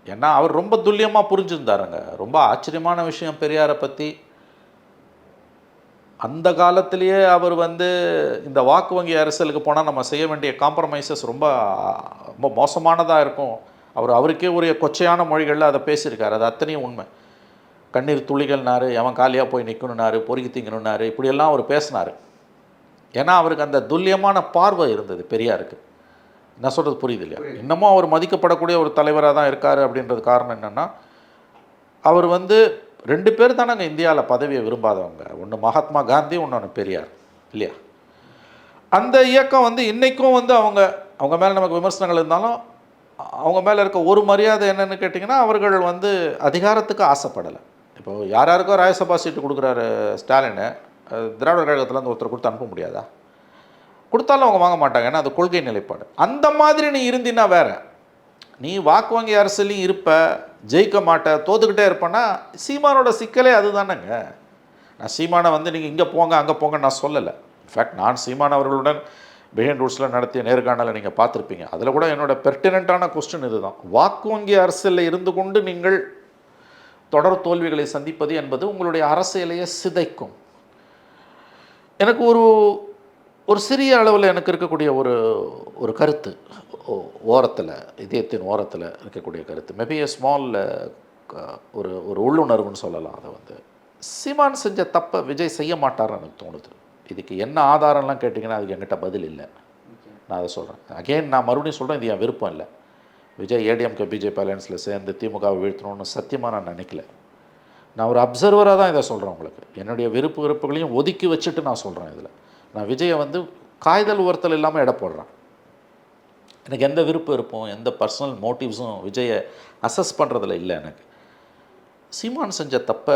[SPEAKER 2] ஏன்னா அவர் ரொம்ப துல்லியமாக புரிஞ்சுருந்தாருங்க. ரொம்ப ஆச்சரியமான விஷயம் பெரியாரை பற்றி. அந்த காலத்திலேயே அவர் வந்து இந்த வாக்கு வங்கி அரசியலுக்கு போனால் நம்ம செய்ய வேண்டிய காம்ப்ரமைசஸ் ரொம்ப ரொம்ப மோசமானதாக இருக்கும். அவருக்கே உரிய கொச்சையான மொழிகளில் அதை பேசியிருக்காரு. அது அத்தனையும் உண்மை. கண்ணீர் துளிகள்னாரு, அவன் காலியாக போய் நிற்கணுன்னாரு, பொறுக்கி திங்கணுன்னாரு, இப்படியெல்லாம் அவர் பேசினார். ஏன்னா அவருக்கு அந்த துல்லியமான பார்வை இருந்தது பெரியாருக்கு. நான் சொல்கிறது புரியுது இல்லையா? இன்னமும் அவர் மதிக்கப்படக்கூடிய ஒரு தலைவராக தான் இருக்கார். அப்படின்றது காரணம் என்னென்னா, அவர் வந்து 2 பேர் தானே அங்கே இந்தியாவில் பதவியை விரும்பாதவங்க. ஒன்று மகாத்மா காந்தி, ஒன்று பெரியார் இல்லையா? அந்த இயக்கம் வந்து இன்றைக்கும் வந்து அவங்க மேலே நமக்கு விமர்சனங்கள் இருந்தாலும் அவங்க மேலே இருக்க ஒரு மரியாதை என்னென்னு கேட்டிங்கன்னா, அவர்கள் வந்து அதிகாரத்துக்கு ஆசைப்படலை. இப்போது யாருக்கோ ராஜ்யசபா சீட்டு கொடுக்குறாரு ஸ்டாலின், திராவிடர் கழகத்தில் ஒருத்தர் கொடுத்து அனுப்ப முடியாதா? கொடுத்தாலும் அவங்க வாங்க மாட்டாங்க. ஏன்னா அது கொள்கை நிலைப்பாடு. அந்த மாதிரி நீ இருந்தினா வேறு. நீ வாக்கு வங்கி அரசியலையும் இருப்ப, ஜெயிக்க மாட்ட, தோத்துக்கிட்டே இருப்பேன்னா சீமானோட சிக்கலே அது தானேங்க. நான் சீமானை வந்து நீங்கள் இங்கே போங்க அங்கே போங்க நான் சொல்லலை. இன்ஃபேக்ட் நான் சீமான் அவர்களுடன் பிஹைண்ட் ரூட்ஸில் நடத்திய நேர்காணலை நீங்கள் பார்த்துருப்பீங்க. அதில் கூட என்னோட பெர்டினண்ட்டான கொஸ்டின் இது தான். வாக்கு வங்கி அரசியலில் இருந்து கொண்டு நீங்கள் தொடர் தோல்விகளை சந்திப்பது என்பது உங்களுடைய அரசியலையே சிதைக்கும். எனக்கு ஒரு சிறிய அளவில் எனக்கு இருக்கக்கூடிய ஒரு கருத்து, ஓரத்தில், இதயத்தின் ஓரத்தில் இருக்கக்கூடிய கருத்து, மேபி எ ஸ்மால் ஒரு உள்ளுணர்வுன்னு சொல்லலாம். அதை சீமான் செஞ்ச தப்பை விஜய் செய்ய மாட்டார்னு எனக்கு தோணுது. இதுக்கு என்ன ஆதாரம்லாம் கேட்டிங்கன்னா அதுக்கு என்கிட்ட பதில் இல்லை. நான் அதை சொல்கிறேன். அகெயின் நான் மறுபடியும் சொல்கிறேன், இது என் விருப்பம் இல்லை. விஜய் ஏடிஎம்கே பிஜேபி அலையன்ஸில் சேர்ந்து திமுகவை வீழ்த்தணும்னு சத்தியமாக நான் நினைக்கல. நான் ஒரு அப்சர்வராக தான் இதை சொல்கிறேன். உங்களுக்கு என்னுடைய விருப்புகளையும் ஒதுக்கி வச்சுட்டு நான் சொல்கிறேன். இதில் நான் விஜயை காய்தல் உயர்த்தல் இல்லாமல் எடை போடுறேன். எனக்கு எந்த விருப்பம் எந்த பர்சனல் மோட்டிவ்ஸும் விஜயை அசஸ் பண்ணுறதில் இல்லை. எனக்கு சீமான் செஞ்ச தப்பை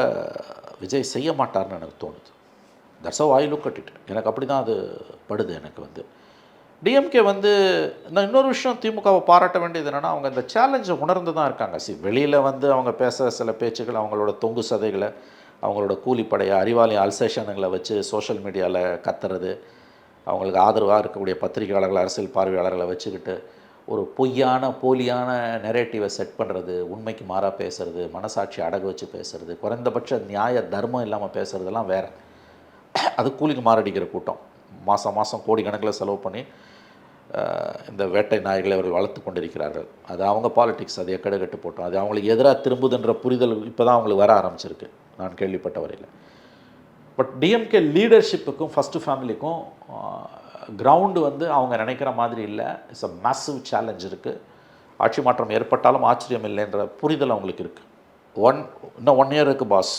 [SPEAKER 2] விஜய் செய்ய மாட்டார்னு எனக்கு தோணுது. That's how I look at it. எனக்கு அப்படி தான் அது படுது. எனக்கு டிஎம்கே நான் இன்னொரு விஷயம் திமுகவை பாராட்ட வேண்டியது என்னென்னா, அவங்க இந்த சேலஞ்சை உணர்ந்து தான் இருக்காங்க. வெளியில் அவங்க பேசுகிற சில பேச்சுக்கள், அவங்களோட தொங்கு சதைகளை, அவங்களோட கூலிப்படையை, அறிவாளி அல்சேஷனுங்களை வச்சு சோஷியல் மீடியாவில் கத்துறது, அவங்களுக்கு ஆதரவாக இருக்கக்கூடிய பத்திரிகையாளர்கள், அரசியல் பார்வையாளர்களை வச்சுக்கிட்டு ஒரு போலியான நெரேட்டிவை செட் பண்ணுறது, உண்மைக்கு மாறாக பேசுகிறது, மனசாட்சி அடகு வச்சு பேசுகிறது, குறைந்தபட்ச நியாய தர்மம் இல்லாமல் பேசுகிறதெல்லாம் வேறு. அது கூலிக்கு மாரடிக்கிற கூட்டம். மாதம் கோடிக்கணக்கில் செலவு பண்ணி இந்த வேட்டை நாய்களை அவர்கள் வளர்த்து கொண்டிருக்கிறார்கள். அது அவங்க பாலிடிக்ஸ், அது எக்கடு கட்டு போட்டோம். அது அவங்களுக்கு எதிராக திரும்புதுன்ற புரிதல் இப்போ தான் அவங்களுக்கு வர ஆரம்பிச்சிருக்கு நான் கேள்விப்பட்ட வரையில். பட் டிஎம்கே லீடர்ஷிப்புக்கும் ஃபஸ்ட்டு ஃபேமிலிக்கும் கிரவுண்டு அவங்க நினைக்கிற மாதிரி இல்லை. இட்ஸ் அ மேசிவ் சேலஞ்ச் இருக்குது. ஆட்சி மாற்றம் ஏற்பட்டாலும் ஆச்சரியம் இல்லைன்ற புரிதல் அவங்களுக்கு இருக்குது. இன்னும் 1 இயர் இருக்குது பாஸ்.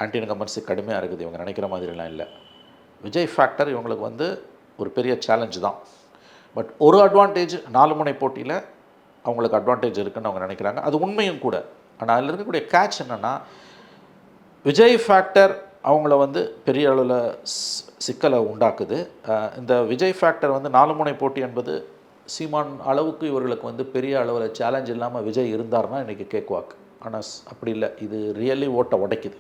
[SPEAKER 2] ஆன்டி இன்கம்பன்சி கடுமையாக இருக்குது. இவங்க நினைக்கிற மாதிரிலாம் இல்லை. விஜய் ஃபேக்டர் இவங்களுக்கு ஒரு பெரிய சேலஞ்சு தான். பட் ஒரு அட்வான்டேஜ், 4 முனை போட்டியில் அவங்களுக்கு அட்வான்டேஜ் இருக்குதுன்னு அவங்க நினைக்கிறாங்க. அது உண்மையும் கூட. ஆனால் அதில் இருக்கக்கூடிய கேட்ச் என்னென்னா, விஜய் ஃபேக்டர் அவங்கள பெரிய அளவில் சிக்கலை உண்டாக்குது. இந்த விஜய் ஃபேக்டர் 4 முனை போட்டி என்பது சீமான் அளவுக்கு இவர்களுக்கு பெரிய அளவில் சேலஞ்ச் இல்லாமல் விஜய் இருந்தார்னா இன்றைக்கி கேக் வாக். ஆனால் அப்படி இல்லை. இது ரியலி ஓட்டை உடைக்குது.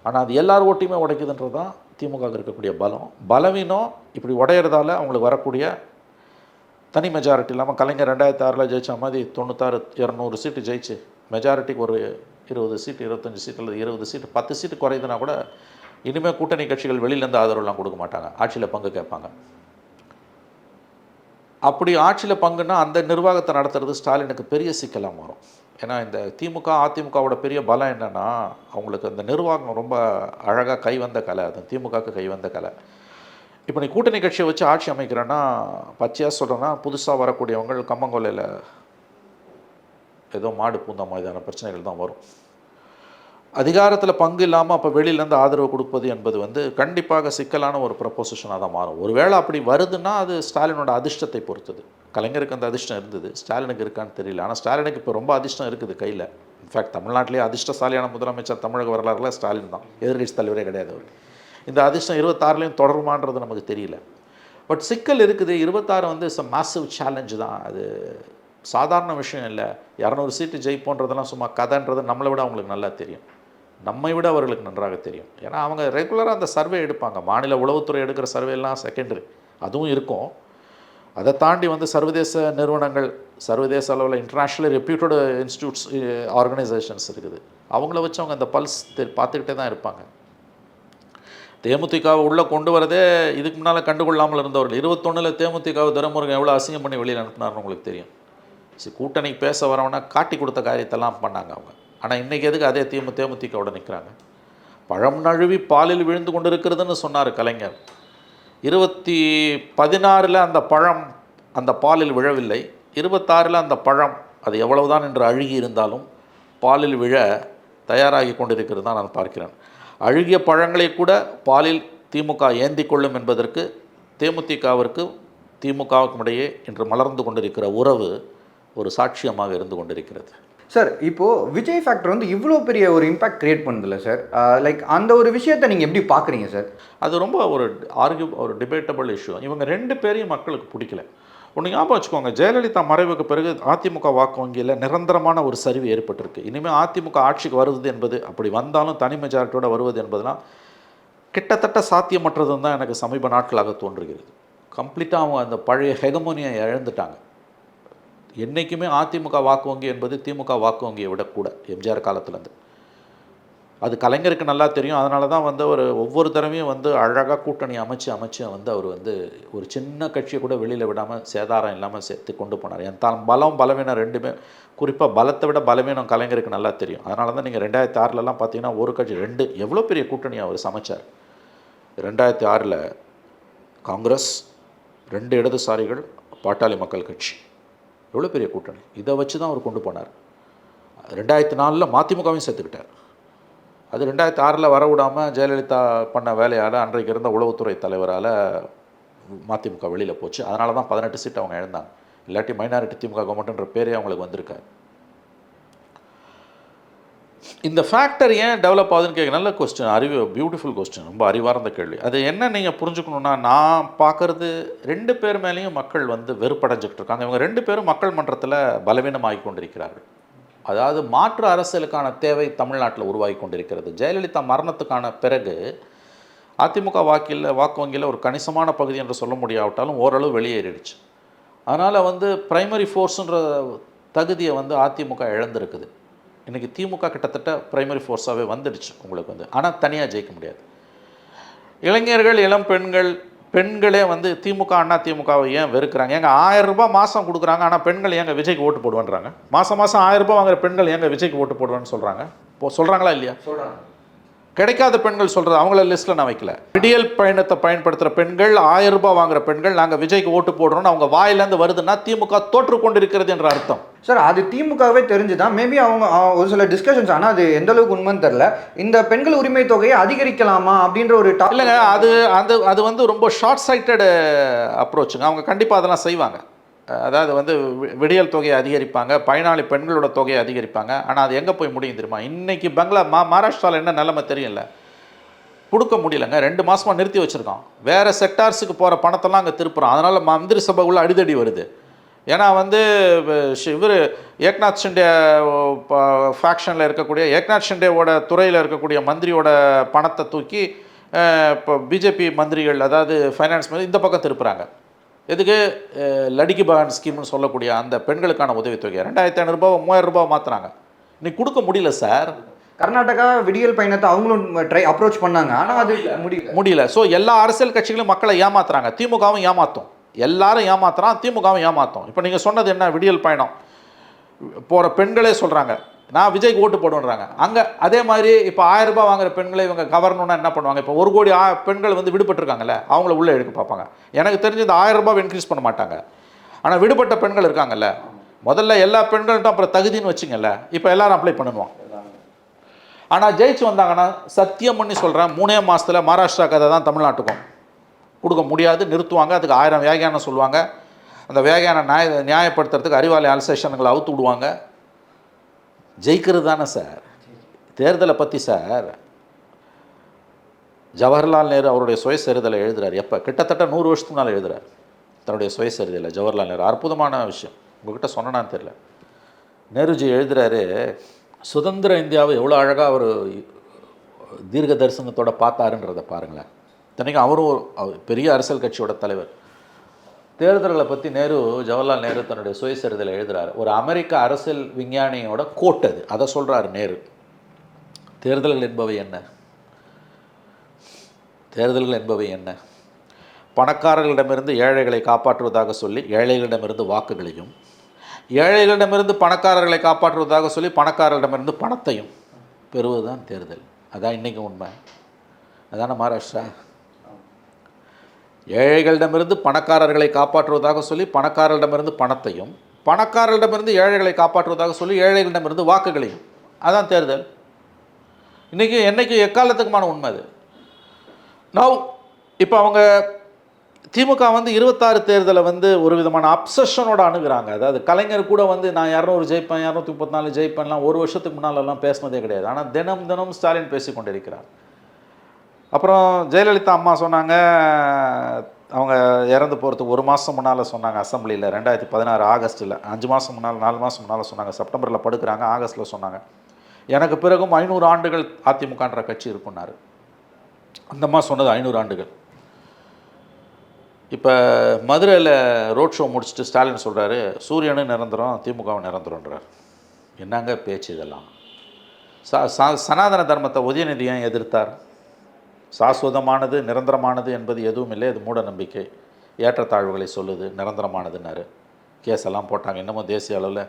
[SPEAKER 2] ஆனால் அது எல்லார் ஓட்டையுமே உடைக்குதுன்றது தான் திமுக இருக்கக்கூடிய பலவீனம். இப்படி உடையிறதால அவங்களுக்கு வரக்கூடிய தனி மெஜாரிட்டி இல்லாமல் கலைஞர் 2006 ஜெயிச்ச மாதிரி 96-200 சீட்டு ஜெயிச்சு மெஜாரிட்டிக்கு ஒரு 20 சீட்டு, 25 சீட்டு அல்லது 20 சீட்டு, 10 சீட்டு குறையுதுன்னா கூட இனிமேல் கூட்டணி கட்சிகள் வெளியிலேருந்து ஆதரவுலாம் கொடுக்க மாட்டாங்க. ஆட்சியில் பங்கு கேட்பாங்க. அப்படி ஆட்சியில் பங்குன்னா அந்த நிர்வாகத்தை நடத்துறது ஸ்டாலினுக்கு பெரிய சிக்கலாக மாறும். ஏன்னா இந்த திமுக அதிமுகவோட பெரிய பலம் என்னென்னா, அவங்களுக்கு அந்த நிர்வாகம் ரொம்ப அழகாக கைவந்த கலை. அது திமுகவுக்கு கைவந்த கலை. இப்போ நீ கூட்டணி கட்சியை வச்சு ஆட்சி அமைக்கிறேன்னா, பச்சையாக சொல்கிறேன்னா, புதுசாக வரக்கூடியவங்க கம்மங்கொல்லையில் ஏதோ மாடு பூந்த மாதிரியான பிரச்சனைகள் தான் வரும். அதிகாரத்தில் பங்கு இல்லாமல் அப்போ வெளியிலேருந்து ஆதரவு கொடுப்பது என்பது கண்டிப்பாக சிக்கலான ஒரு ப்ரப்போசிஷனாக தான் மாறும். ஒருவேளை அப்படி வருதுன்னா அது ஸ்டாலினோட அதிர்ஷ்டத்தை பொறுத்தது. கலைஞருக்கு அந்த அதிர்ஷ்டம் இருந்தது, ஸ்டாலினுக்கு இருக்கான்னு தெரியல. ஆனால் ஸ்டாலினுக்கு இப்போ ரொம்ப அதிர்ஷ்டம் இருக்குது கையில். இன்ஃபேக்ட் தமிழ்நாட்டிலேயே அதிர்ஷ்டசாலியான முதலமைச்சர் தமிழக வரலாறுல ஸ்டாலின் தான். எதிர்கட்சி தலைவரே கிடையாது அவர். இந்த அதிர்ஷ்டம் 26லையும் தொடருமான்றது நமக்கு தெரியல. பட் சிக்கல் இருக்குது. 26 இட்ஸ் அ மேசிவ் சேலஞ்சு தான். அது சாதாரண விஷயம் இல்லை. 200 சீட்டு ஜெயிப்போன்றதெல்லாம் சும்மா கதைன்றது நம்மளை விட அவங்களுக்கு நல்லா தெரியும். நம்மை விட அவர்களுக்கு நன்றாக தெரியும். ஏன்னா அவங்க ரெகுலராக அந்த சர்வே எடுப்பாங்க. மாநில உளவுத்துறை எடுக்கிற சர்வேலாம் செகண்டரி, அதுவும் இருக்கும். அதை தாண்டி சர்வதேச நிறுவனங்கள், சர்வதேச அளவில் இன்டர்நேஷ்னலி ரெப்யூட்டட் இன்ஸ்டியூட்ஸ், ஆர்கனைசேஷன்ஸ் இருக்குது. அவங்கள வச்சு அவங்க அந்த பல்ஸ் பார்த்துக்கிட்டே தான் இருப்பாங்க. தேமுதிகவை உள்ளே கொண்டு வரதே இதுக்கு முன்னால் கண்டுகொள்ளாமல் இருந்தவர்கள். 21 தேமுதிகவை துரைமுருகன் எவ்வளோ அசிங்கம் பண்ணி வெளியில் அனுப்பினார்னு உங்களுக்கு தெரியும். கூட்டணிக்கு பேச வரவனா காட்டி கொடுத்த காரியத்தெல்லாம் பண்ணாங்க அவங்க. ஆனால் இன்றைக்கி எதுக்கு அதே தேமுதிகவோட நிற்கிறாங்க? பழம் நழுவி பாலில் விழுந்து கொண்டு இருக்கிறதுன்னு சொன்னார் கலைஞர். 2016 அந்த பழம் அந்த பாலில் விழவில்லை. 26 அந்த பழம் அது எவ்வளவுதான் என்று அழுகி இருந்தாலும் பாலில் விழ தயாராகி கொண்டிருக்கிறது தான் நான் பார்க்கிறேன். அழுகிய பழங்களை கூட பாலில் திமுக ஏந்தி கொள்ளும் என்பதற்கு தேமுதிகவிற்கும் திமுகவுக்கும் இடையே இன்று மலர்ந்து கொண்டிருக்கிற உறவு ஒரு சாட்சியமாக இருந்து கொண்டிருக்கிறது.
[SPEAKER 3] சார், இப்போது விஜய் ஃபேக்டர் இவ்வளோ பெரிய ஒரு இம்பாக்ட் கிரியேட் பண்ணுதில்ல சார்? லைக் அந்த ஒரு விஷயத்தை நீங்கள் எப்படி பார்க்குறீங்க சார்?
[SPEAKER 2] அது ரொம்ப ஒரு டிபேட்டபிள் இஷ்யூ. இவங்க 2 பேரையும் மக்களுக்கு பிடிக்கல. ஒன்று ஞாபகம் வச்சுக்கோங்க, ஜெயலலிதா மறைவுக்கு பிறகு அதிமுக வாக்கு வங்கியில் நிரந்தரமான ஒரு சரிவு ஏற்பட்டிருக்கு. இனிமேல் அதிமுக ஆட்சிக்கு வருவது என்பது, அப்படி வந்தாலும் தனி மெஜாரிட்டியோடு வருவது என்பதெல்லாம் கிட்டத்தட்ட சாத்தியமற்றதுன்னு தான் எனக்கு சமீப நாட்களாக தோன்றுகிறது. கம்ப்ளீட்டாக அவங்க அந்த பழைய ஹெகமோனியை இழந்துட்டாங்க. என்றைக்குமே அதிமுக வாக்கு வங்கி என்பது திமுக வாக்கு வங்கியை விட கூட எம்ஜிஆர் காலத்துலேருந்து. அது கலைஞருக்கு நல்லா தெரியும். அதனால தான் வந்து ஒரு ஒவ்வொரு தடவையும் வந்து அழகாக கூட்டணி அமைச்சு வந்து அவர் வந்து ஒரு சின்ன கட்சியை கூட வெளியில் விடாமல் சேதாரம் இல்லாமல் சேர்த்து கொண்டு போனார். என் தான் பலம் பலவீனம் ரெண்டுமே, குறிப்பாக பலத்தை விட பலவீனம் கலைஞருக்கு நல்லா தெரியும். அதனால தான் நீங்கள் 2006லலாம் பார்த்தீங்கன்னா ஒரு கட்சி 2 எவ்வளோ பெரிய கூட்டணி அவர் சமைச்சார். 2006 காங்கிரஸ், 2 இடதுசாரிகள், பாட்டாளி மக்கள் கட்சி, எவ்வளோ பெரிய கூட்டணி. இதை வச்சு தான் அவர் கொண்டு போனார். 2004 மதிமுகவையும் சேர்த்துக்கிட்டார். அது 2006 வர விடாமல் ஜெயலலிதா பண்ண வேலையால் அன்றைக்கு இருந்த உளவுத்துறை தலைவரால் மதிமுக வெளியில் போச்சு. அதனால தான் 18 சீட் அவங்க இழந்தாங்க. இல்லாட்டி மைனாரிட்டி திமுக கவர்மெண்ட்ன்ற பேரே அவங்களுக்கு வந்திருக்காரு. இந்த ஃபேக்டர் ஏன் டெவலப் ஆகுதுன்னு கேட்க நல்ல கொஸ்டின், பியூட்டிஃபுல் கொஸ்டின், ரொம்ப அறிவார்ந்த கேள்வி. அது என்ன நீங்கள் புரிஞ்சுக்கணுன்னா, நான் பார்க்குறது 2 பேர் மேலேயும் மக்கள் வந்து வெறுப்படைஞ்சிக்கிட்டு இருக்காங்க. இவங்க 2 பேரும் மக்கள் மன்றத்தில் பலவீனமாகி கொண்டிருக்கிறார்கள். அதாவது மாற்று அரசியலுக்கான தேவை தமிழ்நாட்டில் உருவாகி கொண்டிருக்கிறது. ஜெயலலிதா மரணத்துக்கான பிறகு அதிமுக வாக்கு வங்கியில் ஒரு கணிசமான பகுதி என்று சொல்ல முடியாவிட்டாலும் ஓரளவு வெளியேறிடுச்சு. அதனால் வந்து பிரைமரி ஃபோர்ஸுன்ற தகுதியை வந்து அதிமுக இழந்திருக்குது. இன்றைக்கி திமுக கிட்டத்தட்ட பிரைமரி ஃபோர்ஸாகவே வந்துடுச்சு உங்களுக்கு வந்து. ஆனால் தனியாக ஜெயிக்க முடியாது. இளைஞர்கள், இளம் பெண்களே வந்து திமுக அண்ணா திமுகவை ஏன் வெறுக்கிறாங்க? ஏங்க 1000 ரூபாய் மாதம் கொடுக்குறாங்க, ஆனால் பெண்கள் ஏங்க விஜய்க்கு ஓட்டு போடுவான்றாங்க? மாதம் 1000 ரூபாய் வாங்குற பெண்கள் ஏங்க விஜய்க்கு ஓட்டு போடுவான்னு சொல்கிறாங்க? சொல்கிறாங்களா இல்லையா? சொல்கிறாங்க. கிடைக்காத பெண்கள் சொல்கிறது அவங்கள லிஸ்ட்டில் நான் வைக்கல. விடியல் பயணத்தை பயன்படுத்துகிற பெண்கள், 1000 ரூபாய் வாங்குற பெண்கள் நாங்கள் விஜய்க்கு ஓட்டு போடுறோன்னு அவங்க வாயிலேருந்து வருதுன்னா திமுக தோற்று கொண்டு இருக்கிறது என்ற அர்த்தம்.
[SPEAKER 3] சார், அது திமுகவே தெரிஞ்சுதான் மேபி அவங்க ஒரு சில டிஸ்கஷன்ஸ், ஆனால் அது எந்த அளவுக்கு உண்மைன்னு தெரில, இந்த பெண்கள் உரிமை தொகையை அதிகரிக்கலாமா அப்படின்ற ஒரு
[SPEAKER 2] இல்லைங்க. அது வந்து ரொம்ப ஷார்ட் சைட்டட் அப்ரோச்சுங்க. அவங்க கண்டிப்பாக அதெல்லாம் செய்வாங்க. அதாவது வந்து விடியல் தொகையை அதிகரிப்பாங்க, பயனாளி பெண்களோட தொகையை அதிகரிப்பாங்க. ஆனால் அது எங்கே போய் முடியும் தெரியுமா? இன்றைக்கி மகாராஷ்டிராவில் என்ன நிலைமை தெரியல, கொடுக்க முடியலங்க. 2 மாதமாக நிறுத்தி வச்சுருக்கோம். வேறு செக்டார்ஸுக்கு போகிற பணத்தெல்லாம் அங்கே திருப்புறோம். அதனால் மந்திரி சபை உள்ள அடிதடி வருது. ஏன்னா வந்து இவர் ஏக்நாத் ஷிண்டே ஃபேக்ஷனில் இருக்கக்கூடிய ஏக்நாத் ஷிண்டேவோட துறையில் இருக்கக்கூடிய மந்திரியோட பணத்தை தூக்கி இப்போ பிஜேபி மந்திரிகள், அதாவது ஃபைனான்ஸ் மந்திரி இந்த பக்கம் திருப்புறாங்க. எதுக்கு? லடிக்கி பகான் ஸ்கீம்னு சொல்லக்கூடிய அந்த பெண்களுக்கான உதவித்தொகை 2500 ரூபாய் 3000 ரூபாய் மாற்றுறாங்க. இன்னைக்கு கொடுக்க முடியல சார்.
[SPEAKER 3] கர்நாடகா விடியல் பயணத்தை அவங்களும் அப்ரோச் பண்ணாங்க, ஆனால் அது
[SPEAKER 2] முடியல. ஸோ எல்லா அரசியல் கட்சிகளும் மக்களை ஏமாத்துறாங்க. திமுகவும் ஏமாற்றும், எல்லாரும் ஏமாத்துறான், திமுகவும் ஏமாற்றும். இப்போ நீங்கள் சொன்னது என்ன? விடியல் பயணம் போகிற பெண்களே சொல்கிறாங்க நான் விஜய்க்கு ஓட்டு போடுவேன்றாங்க. அங்கே அதே மாதிரி இப்போ 1000 ரூபாய் வாங்குற பெண்களை இவங்க கவர்னோன்னா என்ன பண்ணுவாங்க? இப்போ 1 கோடி பெண்கள் வந்து விடுபட்டுருக்காங்கல்ல, அவங்கள உள்ளே எடுக்க பார்ப்பாங்க. எனக்கு தெரிஞ்சு இந்த 1000 ரூபாய் இன்க்ரீஸ் பண்ண மாட்டாங்க. ஆனால் விடுபட்ட பெண்கள் இருக்காங்கல்ல, முதல்ல எல்லா பெண்கள்ட்டும் அப்புறம் தகுதின்னு வச்சுங்கல்ல, இப்போ எல்லாரும் அப்ளை பண்ணுவாங்க. ஆனால் ஜெயிச்சு வந்தாங்கன்னா சத்தியம் பண்ணி சொல்கிறேன், 3 மாதத்தில் மகாராஷ்டிரா கதை தான் தமிழ்நாட்டுக்கும். கொடுக்க முடியாது, நிறுத்துவாங்க. அதுக்கு 1000 வியாகியானம் சொல்லுவாங்க. அந்த வியாகியானம் நியாயப்படுத்துறதுக்கு அறிவாலய அல்சேஷன்களை அவுத்து விடுவாங்க. ஜெயிக்கிறது தானே சார் தேர்தலை பற்றி. சார், ஜவஹர்லால் நேரு அவருடைய சுயசரிதலை எழுதுகிறார். எப்போ? கிட்டத்தட்ட 100 வருஷத்துக்கு முன்னால் எழுதுகிறார் தன்னுடைய சுயசரிதலை ஜவஹர்லால் நேரு. அற்புதமான விஷயம், உங்கள்கிட்ட சொன்னான்னு தெரியல. நேருஜி எழுதுகிறாரு, சுதந்திர இந்தியாவை எவ்வளோ அழகாக அவர் தீர்க்க தரிசனத்தோடு பார்த்தாருன்றதை பாருங்களேன். இத்தனைக்கும் அவரும் பெரிய அரசியல் கட்சியோட தலைவர். தேர்தல்களை பற்றி ஜவஹர்லால் நேரு தன்னுடைய சுயசரிதலை எழுதுகிறார். ஒரு அமெரிக்க அரசியல் விஞ்ஞானியோட கோட் அது. அதை சொல்கிறார் நேரு. தேர்தல்கள் என்பவை என்ன? தேர்தல்கள் என்பவை என்ன? பணக்காரர்களிடமிருந்து ஏழைகளை காப்பாற்றுவதாக சொல்லி ஏழைகளிடமிருந்து வாக்குகளையும், ஏழைகளிடமிருந்து பணக்காரர்களை காப்பாற்றுவதாக சொல்லி பணக்காரர்களிடமிருந்து பணத்தையும் பெறுவதுதான் தேர்தல். அதான் இன்றைக்கி உண்மை. அதான மகாராஷ்டிரா? ஏழைகளிடமிருந்து பணக்காரர்களை காப்பாற்றுவதாக சொல்லி பணக்காரர்களிடமிருந்து பணத்தையும், பணக்காரர்களிடமிருந்து ஏழைகளை காப்பாற்றுவதாக சொல்லி ஏழைகளிடமிருந்து வாக்குகளையும். அதான் தேர்தல் இன்றைக்கி. என்றைக்கு எக்காலத்துக்குமான உண்மை அது. நவ் இப்போ அவங்க திமுக வந்து 26 தேர்தலை வந்து ஒரு விதமான அப்சஷனோட அணுகிறாங்க. அதாவது கலைஞர் கூட வந்து நான் 200 ஜெயிப்பேன், 234 ஜெயிப்பேன்லாம் ஒரு வருஷத்துக்கு முன்னாலெல்லாம் பேசினதே கிடையாது. ஆனால் தினம் ஸ்டாலின் பேசி கொண்டிருக்கிறார். அப்புறம் ஜெயலலிதா அம்மா சொன்னாங்க, அவங்க இறந்து போகிறதுக்கு 1 மாதம் முன்னால் சொன்னாங்க அசம்பிளியில், 2016 ஆகஸ்ட்டில். 5 மாதம் முன்னால் 4 மாதம் முன்னால் சொன்னாங்க. செப்டம்பரில் படுக்கிறாங்க, ஆகஸ்ட்டில் சொன்னாங்க எனக்கு பிறகும் 500 ஆண்டுகள் அதிமுகன்ற கட்சி இருக்குன்னாரு. அந்தம்மா சொன்னது 500 ஆண்டுகள். இப்போ மதுரையில் ரோட் ஷோ முடிச்சுட்டு ஸ்டாலின் சொல்கிறாரு சூரியனும் நிரந்தரம் திமுகவும் நிரந்தரன்றார். என்னங்க பேச்சு இதெல்லாம்? சனாதன தர்மத்தை உதயநிதி ஏன் எதிர்த்தார்? சாஸ்வதமானது நிரந்தரமானது என்பது எதுவும் இல்லை, அது மூட நம்பிக்கை, ஏற்றத்தாழ்வுகளை சொல்லுது, நிரந்தரமானதுன்னாரு. கேஸெல்லாம் போட்டாங்க. இன்னமும் தேசிய அளவில்